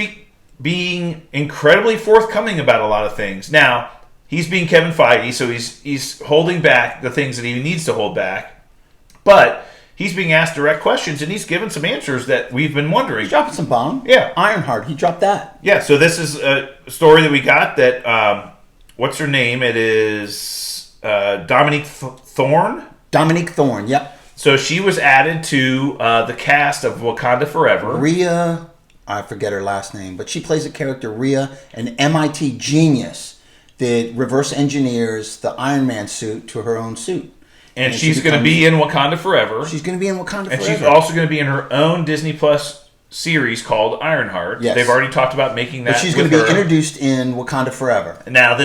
being incredibly forthcoming about a lot of things. Now, he's being Kevin Feige, so he's holding back the things that he needs to hold back. But he's being asked direct questions, and he's given some answers that we've been wondering. He's dropping some bomb. Yeah. Ironheart, he dropped that. Yeah, so this is a story that we got that, what's her name? It is Dominique Thorne. Dominique Thorne, yep. So she was added to the cast of Wakanda Forever. Rhea, I forget her last name, but she plays a character, Rhea, an MIT genius that reverse engineers the Iron Man suit to her own suit. And she's going to be in Wakanda Forever. She's going to be in Wakanda Forever. And she's also going to be in her own Disney Plus series called Ironheart. Yes. They've already talked about making that. But she's going to be introduced in Wakanda Forever. Now,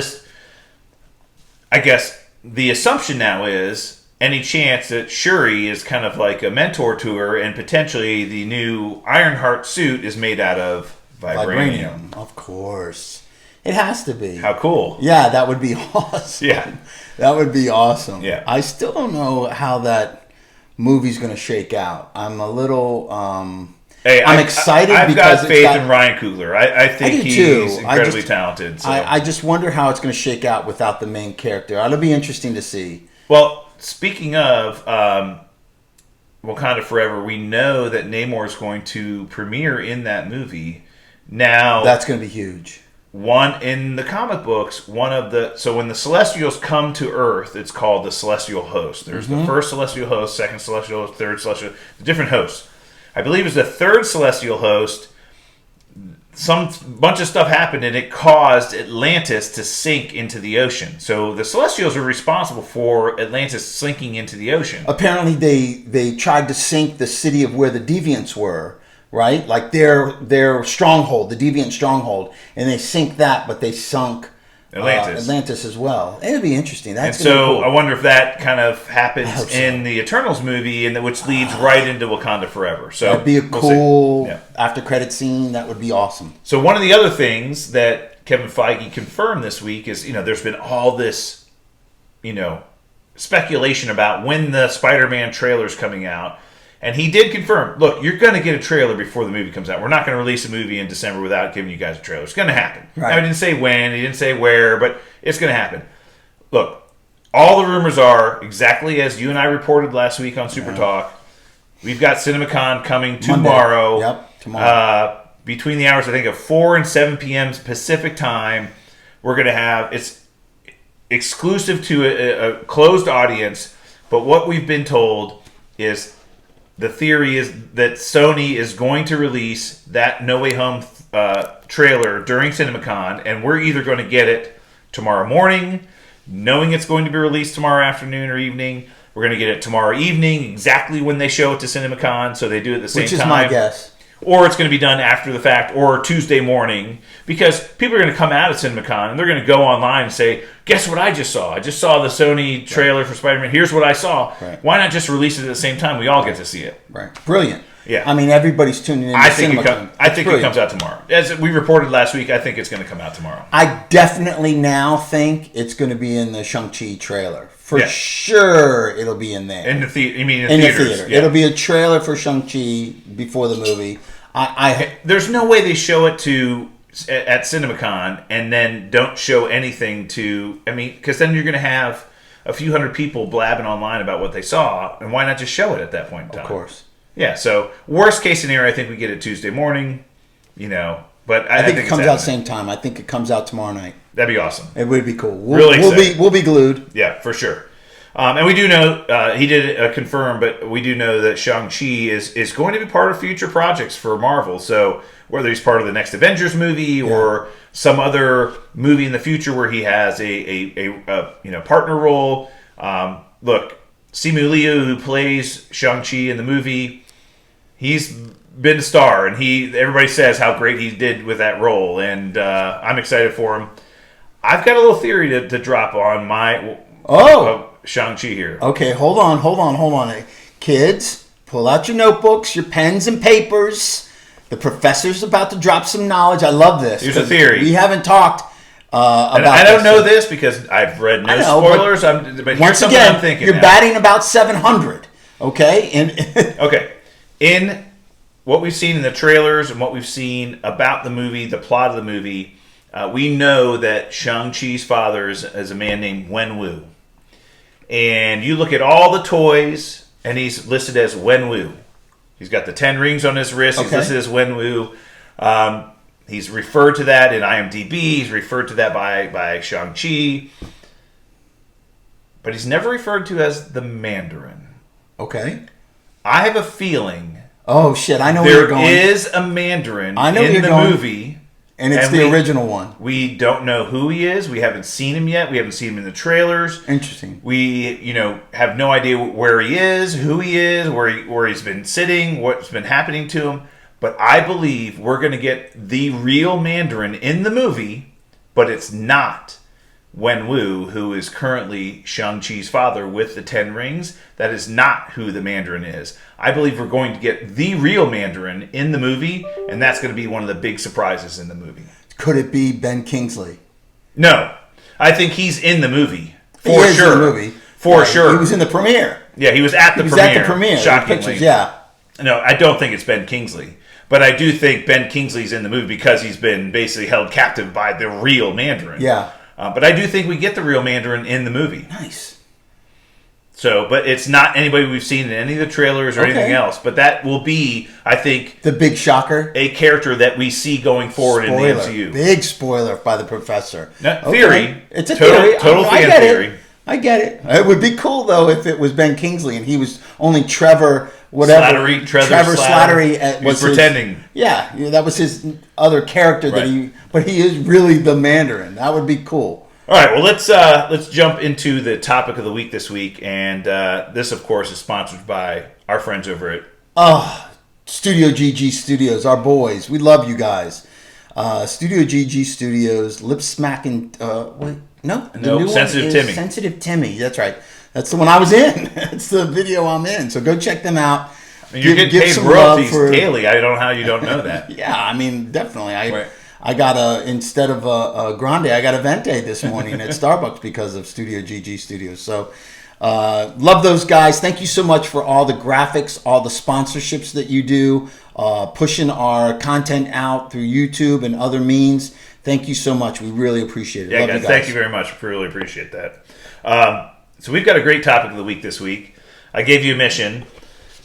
I guess the assumption now is any chance that Shuri is kind of like a mentor to her, and potentially the new Ironheart suit is made out of vibranium. Of course. It has to be. How cool. Yeah, that would be awesome. Yeah. That would be awesome. Yeah. I still don't know how that movie's going to shake out. I'm a little... I'm excited I've because got faith in Ryan Coogler. I think he's incredibly talented. So. I just wonder how it's going to shake out without the main character. It'll be interesting to see. Well, speaking of Wakanda Forever, we know that Namor is going to premiere in that movie. Now, that's going to be huge. One in the comic books, so when the Celestials come to Earth, it's called the Celestial Host. There's the first Celestial Host, second Celestial Host, third Celestial, different hosts. I believe it's the third Celestial Host. Some bunch of stuff happened, and it caused Atlantis to sink into the ocean. So the Celestials are responsible for Atlantis sinking into the ocean. Apparently, they tried to sink the city of where the Deviants were. Right? Like their stronghold, the Deviant stronghold. And they sink that, but they sunk Atlantis as well. It'd be interesting. That's cool. I wonder if that kind of happens in the Eternals movie, and which leads right into Wakanda Forever. So that'd be a cool after credit scene. That would be awesome. So one of the other things that Kevin Feige confirmed this week is, there's been all this, speculation about when the Spider-Man trailer's coming out. And he did confirm, look, you're going to get a trailer before the movie comes out. We're not going to release a movie in December without giving you guys a trailer. It's going to happen. Right. Now, he didn't say when, he didn't say where, but it's going to happen. Look, all the rumors are exactly as you and I reported last week on SuperTalk. We've got CinemaCon coming tomorrow. Monday. Yep, tomorrow. Between the hours, I think, of 4 and 7 p.m. Pacific time, we're going to have, it's exclusive to a closed audience, but what we've been told is... The theory is that Sony is going to release that No Way Home trailer during CinemaCon, and we're either going to get it tomorrow morning, knowing it's going to be released tomorrow afternoon or evening. We're going to get it tomorrow evening, exactly when they show it to CinemaCon, so they do it at the same time. Which is my guess. Or it's going to be done after the fact, or Tuesday morning, because people are going to come out of CinemaCon and they're going to go online and say, guess what I just saw? I just saw the Sony trailer for Spider-Man. Here's what I saw. Right. Why not just release it at the same time? We all get to see it. Right. Brilliant. Yeah. I mean, everybody's tuning in to CinemaCon. I think it comes out tomorrow. As we reported last week, I think it's going to come out tomorrow. I definitely now think it's going to be in the Shang-Chi trailer. For sure, it'll be in there. In the theater? You mean in theaters? The theater. Yeah. It'll be a trailer for Shang-Chi before the movie. There's no way they show it at CinemaCon and then don't show anything to... I mean, because then you're going to have a few hundred people blabbing online about what they saw, and why not just show it at that point in time? Of course. Yeah, so worst case scenario, I think we get it Tuesday morning, but I think it comes out same time. I think it comes out tomorrow night. That'd be awesome. It would be cool. We'll be glued. Yeah, for sure. And we do know, he did confirm, but we do know that Shang-Chi is going to be part of future projects for Marvel. So whether he's part of the next Avengers movie or some other movie in the future where he has a partner role. Look, Simu Liu, who plays Shang-Chi in the movie, he's been a star, and everybody says how great he did with that role, and I'm excited for him. I've got a little theory to drop on my... Shang-Chi here. Okay, hold on. Kids, pull out your notebooks, your pens and papers. The professor's about to drop some knowledge. I love this. Here's a theory. We haven't talked about and I don't this. know this because I've read no spoilers. But here's once something again, I'm thinking you're now. batting about 700. Okay? Okay. In what we've seen in the trailers and what we've seen about the movie, the plot of the movie, we know that Shang-Chi's father is a man named Wenwu. And you look at all the toys, and he's listed as Wenwu. He's got the 10 rings on his wrist. He's listed as Wenwu. He's referred to that in IMDb. He's referred to that by Shang-Chi. But he's never referred to as the Mandarin. Okay. I have a feeling... Oh, shit. I know where you're going. There is a Mandarin in the movie. And it's the original one. We don't know who he is. We haven't seen him yet. We haven't seen him in the trailers. Interesting. We, have no idea where he is, who he is, where he's been sitting, what's been happening to him. But I believe we're going to get the real Mandarin in the movie, but it's not Wenwu, who is currently Shang-Chi's father with the 10 rings. That is not who the Mandarin is. I believe we're going to get the real Mandarin in the movie, and that's going to be one of the big surprises in the movie. Could it be Ben Kingsley? No. I think he's in the movie. For sure. In the movie. For sure. He was in the premiere. Yeah, he was at the premiere. He was at the premiere. Shockingly. Pictures, yeah. No, I don't think it's Ben Kingsley. But I do think Ben Kingsley's in the movie because he's been basically held captive by the real Mandarin. Yeah. But I do think we get the real Mandarin in the movie. Nice. So, but it's not anybody we've seen in any of the trailers or anything else. But that will be, I think... The big shocker? A character that we see going forward in the MCU. Big spoiler by the professor. Theory. It's a theory. Total fan theory. I get it. It would be cool, though, if it was Ben Kingsley and he was only Trevor... Whatever. Trevor Slattery was pretending. That was his other character but he is really the Mandarin. That would be cool. All right, well let's jump into the topic of the week this week, and this, of course, is sponsored by our friends over at Studio GG Studios, our boys. We love you guys. Studio GG Studios, lip smacking. The new Sensitive one is Timmy. Sensitive Timmy. That's right. That's the one I was in. That's the video I'm in. So go check them out. You get paid royalties daily. I don't know how you don't know that. Yeah, I mean, definitely. I got instead of a grande, I got a venti this morning at Starbucks because of Studio GG Studios. So love those guys. Thank you so much for all the graphics, all the sponsorships that you do, pushing our content out through YouTube and other means. Thank you so much. We really appreciate it. Yeah, love guys, you guys. thank you very much. We really appreciate that. So we've got a great topic of the week this week. I gave you a mission.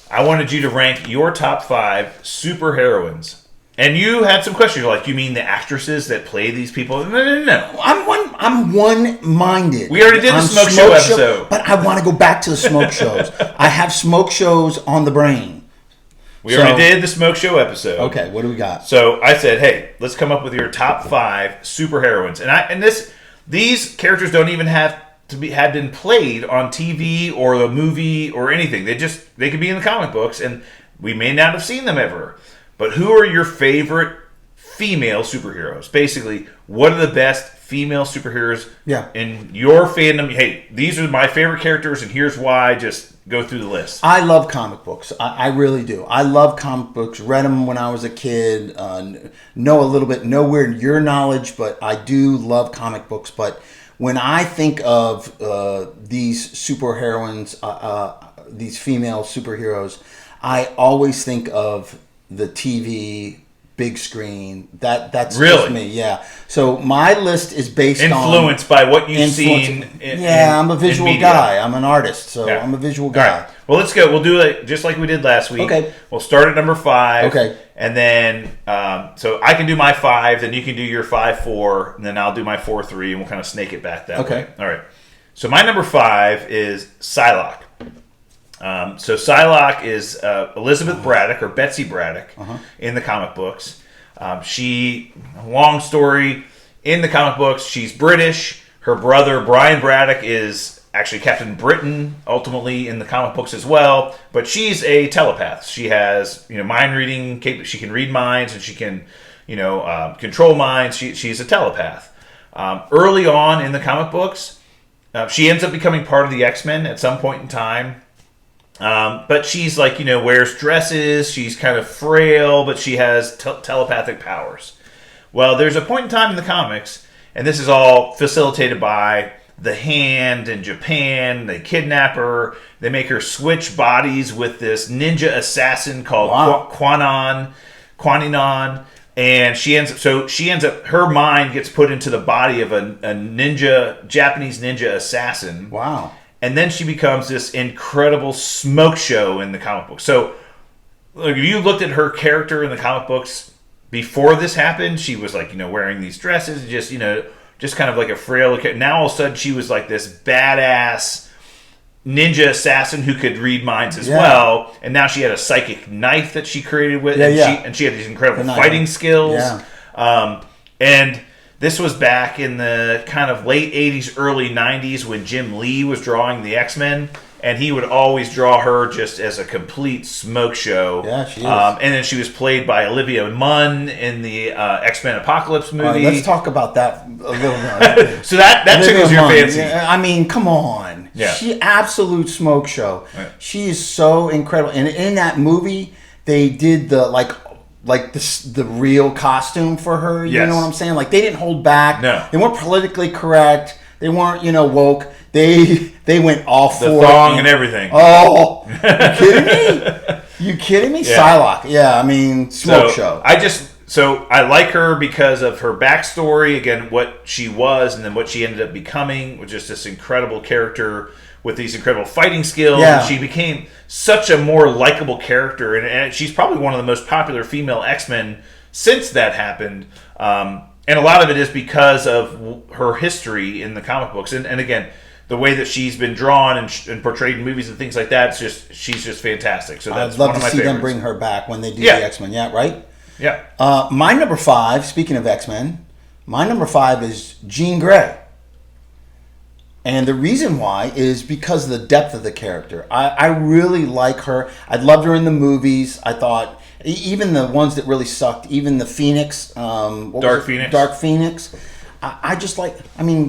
I wanted you to rank your top 5 super heroines. And you had some questions. You're like, you mean the actresses that play these people? No. I'm one-minded. We already did the smoke show episode. But I want to go back to the smoke shows. I have smoke shows on the brain. We already did the smoke show episode. Okay, what do we got? So I said, hey, let's come up with your top 5 super heroines. And these characters don't even have been played on TV or a movie or anything. They could be in the comic books, and we may not have seen them ever. But who are your favorite female superheroes? Basically, what are the best female superheroes in your fandom? Hey, these are my favorite characters, and here's why. Just go through the list. I love comic books. I really do. I love comic books. Read them when I was a kid. Know a little bit. Nowhere your knowledge, but I do love comic books. But when I think of these superheroines, these female superheroes, I always think of the TV, big screen. That's really just me. Yeah. So my list is based influenced by what you've seen. I'm a visual guy. I'm an artist, so I'm a visual guy. All right. Well, let's go. We'll do it just like we did last week. Okay. We'll start at number 5. Okay. And then, so I can do my 5, then you can do your 5-4, and then I'll do my 4-3, and we'll kind of snake it back that way. All right. So my number 5 is Psylocke. So Psylocke is Elizabeth Braddock, or Betsy Braddock, in the comic books. Long story, in the comic books, she's British. Her brother, Brian Braddock, is actually Captain Britain, ultimately, in the comic books as well. But she's a telepath. She has, mind reading. She can read minds, and she can, control minds. She's a telepath. Early on in the comic books, she ends up becoming part of the X-Men at some point in time. But she's like, wears dresses. She's kind of frail, but she has telepathic powers. Well, there's a point in time in the comics, and this is all facilitated by the Hand in Japan. They kidnap her. They make her switch bodies with this ninja assassin called Quanon, and she ends up. Her mind gets put into the body of a Japanese ninja assassin. Wow. And then she becomes this incredible smoke show in the comic book. So, if you looked at her character in the comic books before this happened, she was like, wearing these dresses, just kind of like a frail. Now all of a sudden, she was like this badass ninja assassin who could read minds as well. And now she had a psychic knife that she created with, and she had these incredible fighting skills. Yeah. And this was back in the kind of late 80s, early 90s when Jim Lee was drawing the X-Men, and he would always draw her just as a complete smoke show. Yeah, she is. And then she was played by Olivia Munn in the X-Men Apocalypse movie. All right, let's talk about that a little bit. So that tickles your fancy. I mean, come on. Yeah. She absolute smoke show. Right. She is so incredible. And in that movie, they did the the real costume for her. You know what I'm saying? Like, they didn't hold back. No. They weren't politically correct. They weren't, woke. They went all for the thong and everything. Oh, you kidding me? You kidding me? Yeah. Psylocke. Yeah, I mean, smoke show. So I like her because of her backstory. Again, what she was and then what she ended up becoming was just this incredible character with these incredible fighting skills. Yeah. And she became such a more likable character. And she's probably one of the most popular female X-Men since that happened. And a lot of it is because of her history in the comic books. And again, the way that she's been drawn and portrayed in movies and things like that, she's just fantastic. So that's I'd love one of to my see favorites. them bring her back when they do the X-Men. Yeah, right? Yeah. My number 5, speaking of X-Men, my number 5 is Jean Grey. And the reason why is because of the depth of the character. I really like her. I loved her in the movies. I thought, even the ones that really sucked, even the Phoenix. Dark Phoenix. I just like,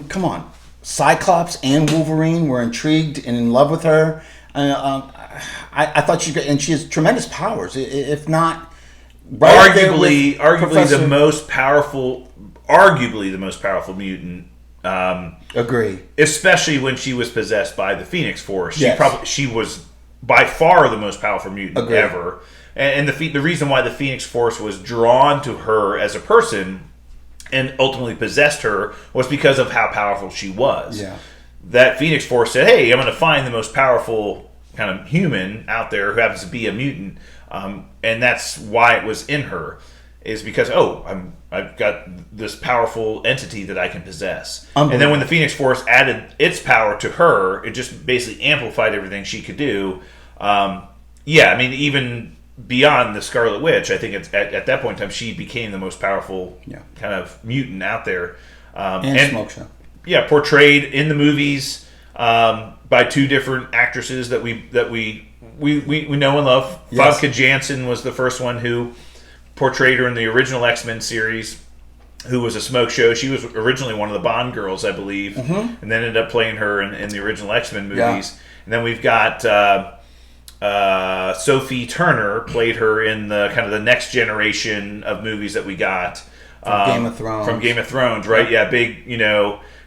come on. Cyclops and Wolverine were intrigued and in love with her. I thought she has tremendous powers. If not, arguably the most powerful mutant. Agree. Especially when she was possessed by the Phoenix Force. Yes. She was by far the most powerful mutant Agreed. ever. And the reason why the Phoenix Force was drawn to her as a person and ultimately possessed her was because of how powerful she was. Yeah. That Phoenix Force said, hey, I'm going to find the most powerful kind of human out there who happens to be a mutant. And that's why it was in her, is because, I've got this powerful entity that I can possess. And then when the Phoenix Force added its power to her, it just basically amplified everything she could do. Even beyond the Scarlet Witch, I think at that point in time, she became the most powerful kind of mutant out there. And smoke show. Yeah, portrayed in the movies by two different actresses that we know and love. Yes. Famke Janssen was the first one who portrayed her in the original X-Men series, who was a smoke show. She was originally one of the Bond girls, I believe, and then ended up playing her in the original X-Men movies. Yeah. And then we've got Sophie Turner played her in the kind of the next generation of movies that we got from Game of Thrones. From Game of Thrones, right? Yeah, big,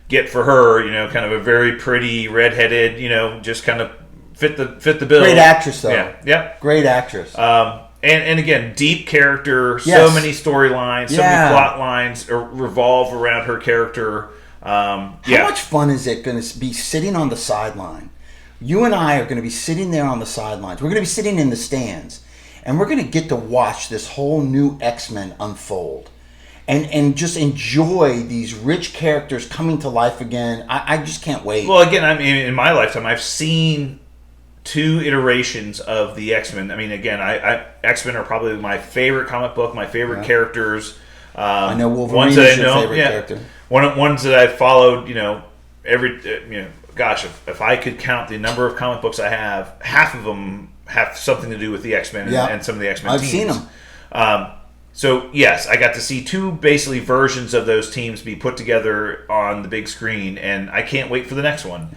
get for her, kind of a very pretty redheaded, just kind of fit the bill. Great actress, though. Yeah. Great actress. And again, deep character, yes. so many storylines, so many plot lines revolve around her character. How much fun is it going to be sitting on the sideline? You and I are going to be sitting there on the sidelines. We're going to be sitting in the stands, and we're going to get to watch this whole new X-Men unfold. And just enjoy these rich characters coming to life again. I just can't wait. Well, again, in my lifetime, I've seen 2 iterations of the X-Men. Again, X-Men are probably my favorite comic book, my favorite characters. I know Wolverine is your favorite character. Ones that I've followed, gosh, if I could count the number of comic books I have, half of them have something to do with the X-Men and some of the X-Men teams. I've seen them. So, yes, I got to see two basically versions of those teams be put together on the big screen, and I can't wait for the next one.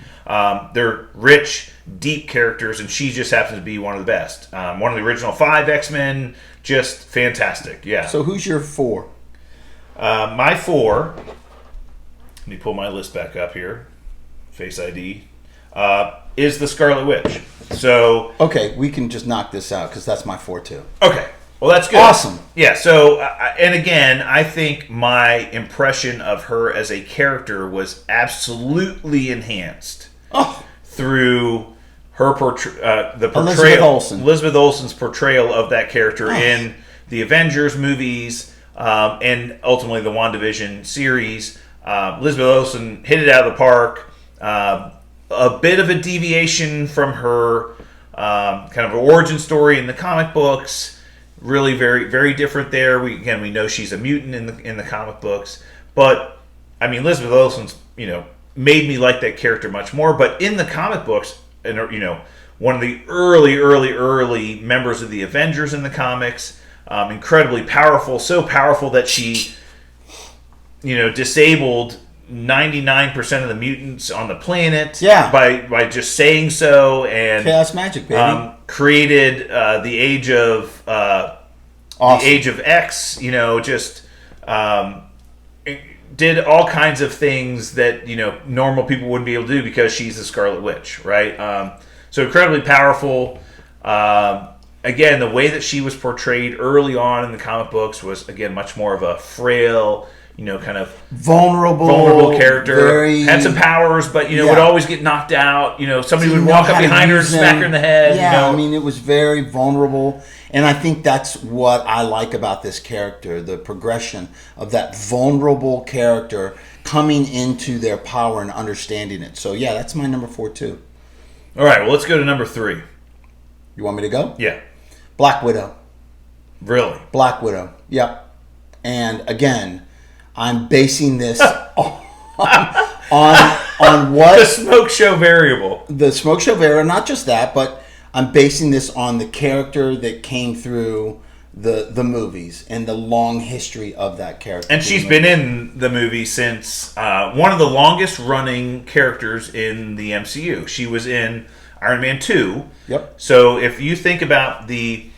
They're rich, deep characters, and she just happens to be one of the best. One of the original 5 X-Men, just fantastic, yeah. So who's your 4? My 4, let me pull my list back up here, Face ID, is the Scarlet Witch. So okay, we can just knock this out because that's my 4 too. Okay. Well, that's good. Awesome. Yeah, so, and again, I think my impression of her as a character was absolutely enhanced through her portrayal. Elizabeth Olsen's portrayal of that character in the Avengers movies and ultimately the WandaVision series. Elizabeth Olsen hit it out of the park. A bit of a deviation from her kind of origin story in the comic books. Really, very, very different there. We know she's a mutant in the comic books, but I mean, Elizabeth Olsen's made me like that character much more. But in the comic books, and one of the early members of the Avengers in the comics, incredibly powerful, so powerful that she disabled 99% of the mutants on the planet. Yeah. by just saying so, and chaos magic, baby. Created the Age of awesome. The Age of X. Just did all kinds of things that normal people wouldn't be able to do because she's the Scarlet Witch, right? So incredibly powerful. Again, the way that she was portrayed early on in the comic books was again much more of a frail, kind of vulnerable character. Had some powers, but would always get knocked out. Somebody would walk up behind her and smack her in the head. Yeah, I mean, it was very vulnerable, and I think that's what I like about this character: the progression of that vulnerable character coming into their power and understanding it. So yeah, that's my number 4 too. All right, well, let's go to number 3. You want me to go? Yeah. Black Widow. Really? Black Widow. Yep. And again, I'm basing this on what the smoke show variable. The smoke show variable. Not just that, but I'm basing this on the character that came through the movies and the long history of that character. And she's been in the movie since one of the longest running characters in the MCU. She was in Iron Man 2. Yep. So if you think about the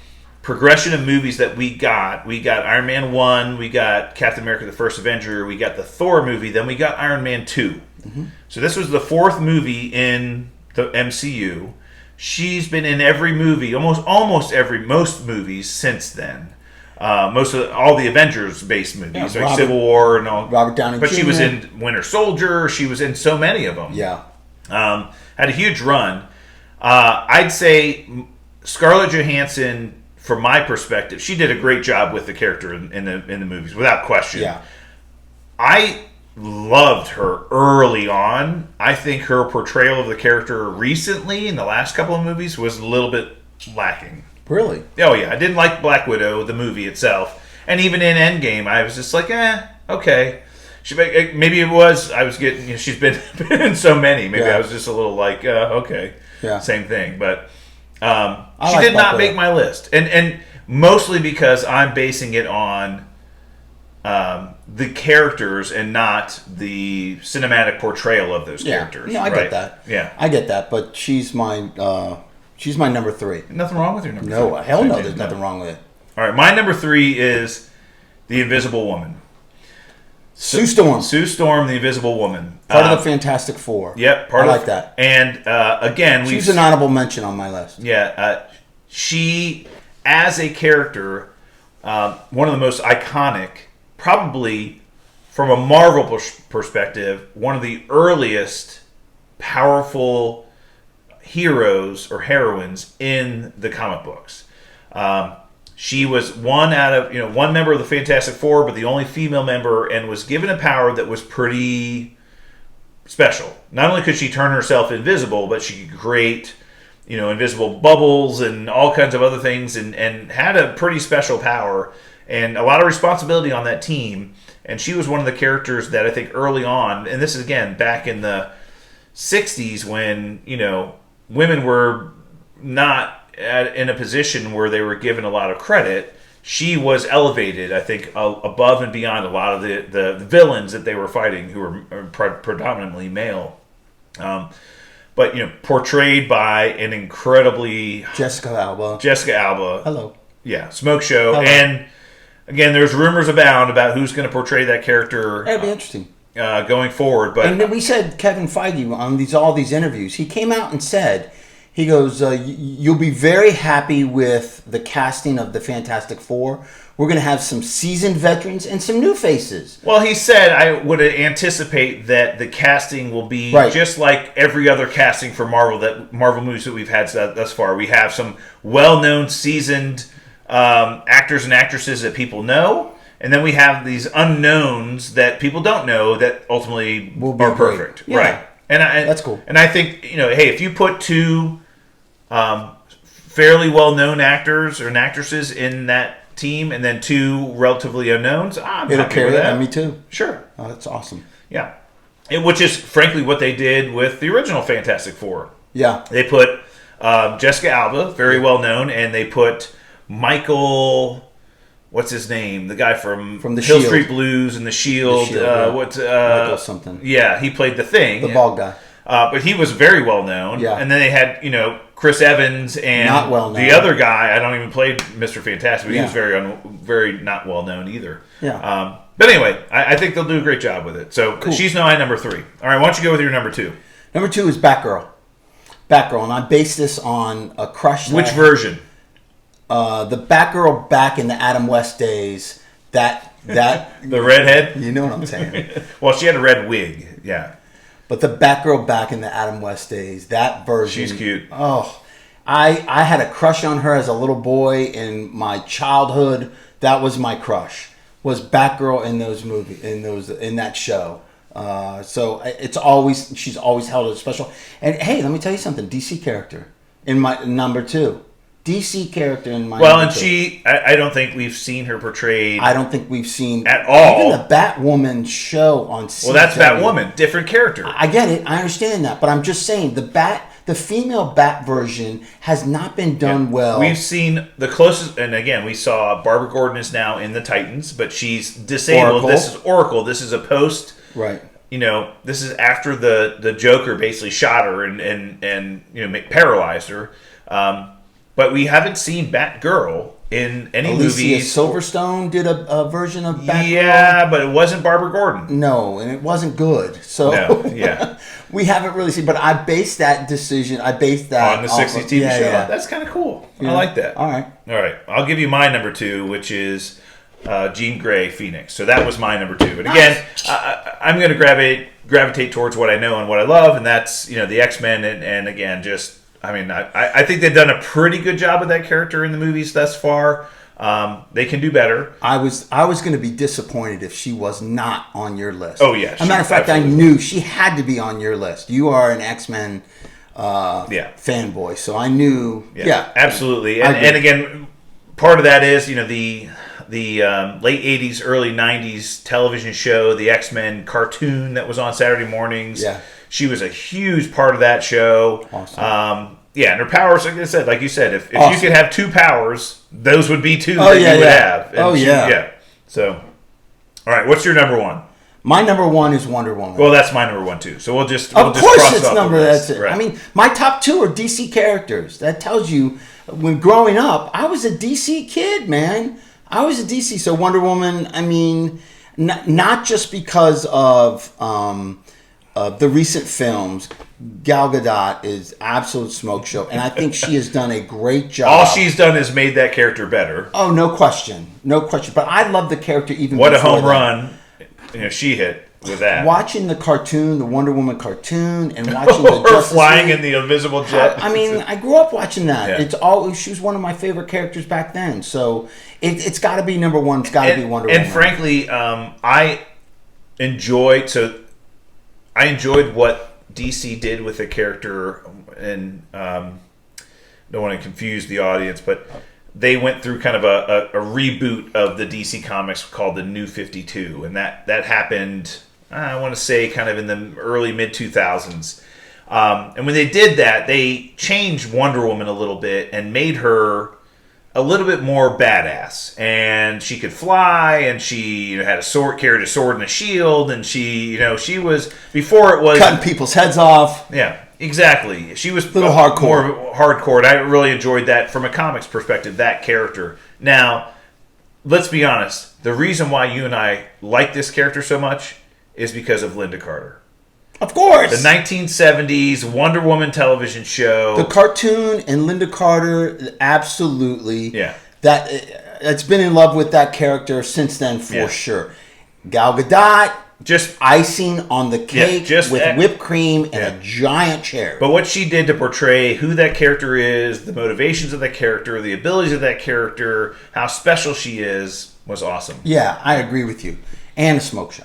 progression of movies that we got Iron Man 1, we got Captain America the First Avenger, we got the Thor movie, then we got Iron Man 2. Mm-hmm. So this was the 4th movie in the MCU. She's been in every movie, most movies since then. Most of all the Avengers-based movies, like Civil War and all. Robert Downey Jr. But she was in Winter Soldier. She was in so many of them. Yeah. Had a huge run. I'd say Scarlett Johansson, from my perspective, she did a great job with the character in the movies, without question. Yeah. I loved her early on. I think her portrayal of the character recently in the last couple of movies was a little bit lacking. Really? Oh yeah, I didn't like Black Widow, the movie itself, and even in Endgame, I was just like, okay. Maybe it was I was getting. She's been in so many. Maybe I was just a little like, okay, same thing. But she did not make my list, and mostly because I'm basing it on the characters and not the cinematic portrayal of those characters. I get that. Yeah, I get that. But she's my number 3. Nothing wrong with your number 3. No, hell no. There's nothing wrong with it. All right, my number 3 is the Invisible Woman. Sue Storm. Sue Storm, the Invisible Woman. Part of the Fantastic Four. Yep. I like that. And again, she's an honorable mention on my list. Yeah. She, as a character, one of the most iconic, probably from a Marvel perspective, one of the earliest powerful heroes or heroines in the comic books. She was one member of the Fantastic Four, but the only female member, and was given a power that was pretty special. Not only could she turn herself invisible, but she could create, invisible bubbles and all kinds of other things, and had a pretty special power and a lot of responsibility on that team. And she was one of the characters that I think early on, and this is again back in the 60s when, women were not in a position where they were given a lot of credit. she was elevated, I think, above and beyond a lot of the villains that they were fighting, who were predominantly male. But portrayed by an incredibly Jessica Alba. Hello. Yeah, smoke show. Hello. And again, there's rumors abound about who's going to portray that character. That'd be interesting. Going forward. But and then we said Kevin Feige on all these interviews, he came out and said, he goes, you'll be very happy with the casting of the Fantastic Four. We're going to have some seasoned veterans and some new faces. Well, he said I would anticipate that the casting will be just like every other casting for Marvel movies that we've had thus far. We have some well-known, seasoned actors and actresses that people know, and then we have these unknowns that people don't know that ultimately are perfect. Yeah. Right. And that's cool. And I think, hey, if you put two fairly well-known actors or actresses in that team, and then two relatively unknowns, I'm happy with that. Me too. Sure. Oh, that's awesome. Yeah. Which is, frankly, what they did with the original Fantastic Four. Yeah. They put Jessica Alba, very well-known, and they put Michael... What's his name? The guy from the Hill Shield. Street Blues and the Shield. Michael something. Yeah, he played the Thing. The bald guy. But he was very well-known. Yeah. And then they had, Chris Evans and not well-known. The other guy. I don't even play Mr. Fantastic, but he Yeah. was very not well-known either. Yeah. But anyway, I think they'll do a great job with it. So cool. She's my number 3. All right, why don't you go with your number 2? Number 2 is Batgirl. And I base this on a crush. Which version? The Batgirl back in the Adam West days. That the redhead. You know what I'm saying? Well, she had a red wig. Yeah. But the Batgirl back in the Adam West days, that version. She's cute. Oh, I had a crush on her as a little boy in my childhood. That was my crush. Was Batgirl in those movies, in that show. So she's always held it special. And hey, let me tell you something. DC character in my number 2. DC character in my number 2. I don't think we've seen her portrayed. I don't think we've seen at all. Even the Batwoman show on CW. Well, that's Batwoman, different character. I get it. I understand that, but I'm just saying the female Bat version has not been done well. We've seen the closest, and again, we saw Barbara Gordon is now in the Titans, but she's disabled. Oracle. This is Oracle. This is a post. Right. This is after the Joker basically shot her and paralyzed her. But we haven't seen Batgirl in any movies. Silverstone did a version of Batgirl. Yeah, but it wasn't Barbara Gordon. No, and it wasn't good. So yeah. We haven't really seen, but I based that decision. On the 60s TV show. Yeah. That's kind of cool. Yeah. I like that. All right. I'll give you my number 2, which is Jean Grey Phoenix. So that was my number 2. But again, I'm going to gravitate towards what I know and what I love, and that's the X-Men, and again, just I think they've done a pretty good job with that character in the movies thus far. They can do better. I was going to be disappointed if she was not on your list. Oh yeah. As a matter of fact, I knew she had to be on your list. You are an X-Men fanboy, so I knew. Yeah, absolutely. And again, part of that is the late 80s, early 90s television show, the X-Men cartoon that was on Saturday mornings. Yeah. She was a huge part of that show. Awesome. And her powers, like you said, if awesome. you could have 2 powers, those would be 2 that you would have. And yeah. So, all right, what's your number 1? My number 1 is Wonder Woman. Well, that's my number 1 too. So we'll just of course cross it's off number. That's it. Right. My top 2 are DC characters. That tells you when growing up, I was a DC kid, man. I was a DC. So Wonder Woman. Not just because of the recent films. Gal Gadot is absolute smoke show, and I think she has done a great job. All she's done is made that character better. Oh, no question. But I love the character even. What a home run! She hit with that. Watching the cartoon, the Wonder Woman cartoon, and watching the her flying in the invisible jet. I grew up watching that. Yeah. She was one of my favorite characters back then. So it's got to be number 1. It's got to be Wonder Woman. And frankly, I enjoyed what DC did with the character, and don't want to confuse the audience, but they went through kind of a reboot of the DC Comics called the New 52, and that happened, I want to say, kind of in the early mid-2000s. And when they did that, they changed Wonder Woman a little bit and made her a little bit more badass, and she could fly, and she had a sword, carried a sword and a shield, and she was, before it was cutting people's heads off. Yeah, exactly. She was a little hardcore. More hardcore. And I really enjoyed that from a comics perspective, that character. Now, let's be honest. The reason why you and I like this character so much is because of Linda Carter. Of course. The 1970s Wonder Woman television show. The cartoon and Linda Carter, absolutely. Yeah. It's been in love with that character since then, for sure. Gal Gadot, just icing on the cake with whipped cream and a giant cherry. But what she did to portray who that character is, the motivations of that character, the abilities of that character, how special she is, was awesome. Yeah, I agree with you. And a smoke show.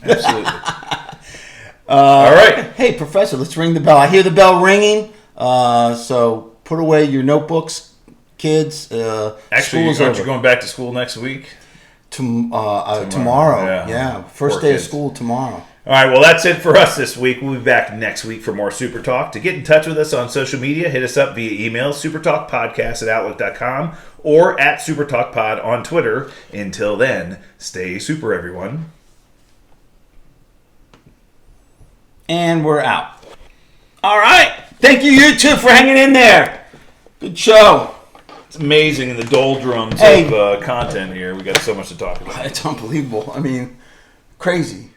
Absolutely. All right. Hey, Professor, let's ring the bell. I hear the bell ringing. So put away your notebooks, kids. Actually, aren't you going back to school next week? Tomorrow. Yeah. First day of school tomorrow. All right, well, that's it for us this week. We'll be back next week for more Super Talk. To get in touch with us on social media, hit us up via email, supertalkpodcast@outlook.com, or at supertalkpod on Twitter. Until then, stay super, everyone. And we're out. All right. Thank you, YouTube, for hanging in there. Good show. It's amazing in the doldrums of content here. We got so much to talk about. It's unbelievable. I mean, crazy.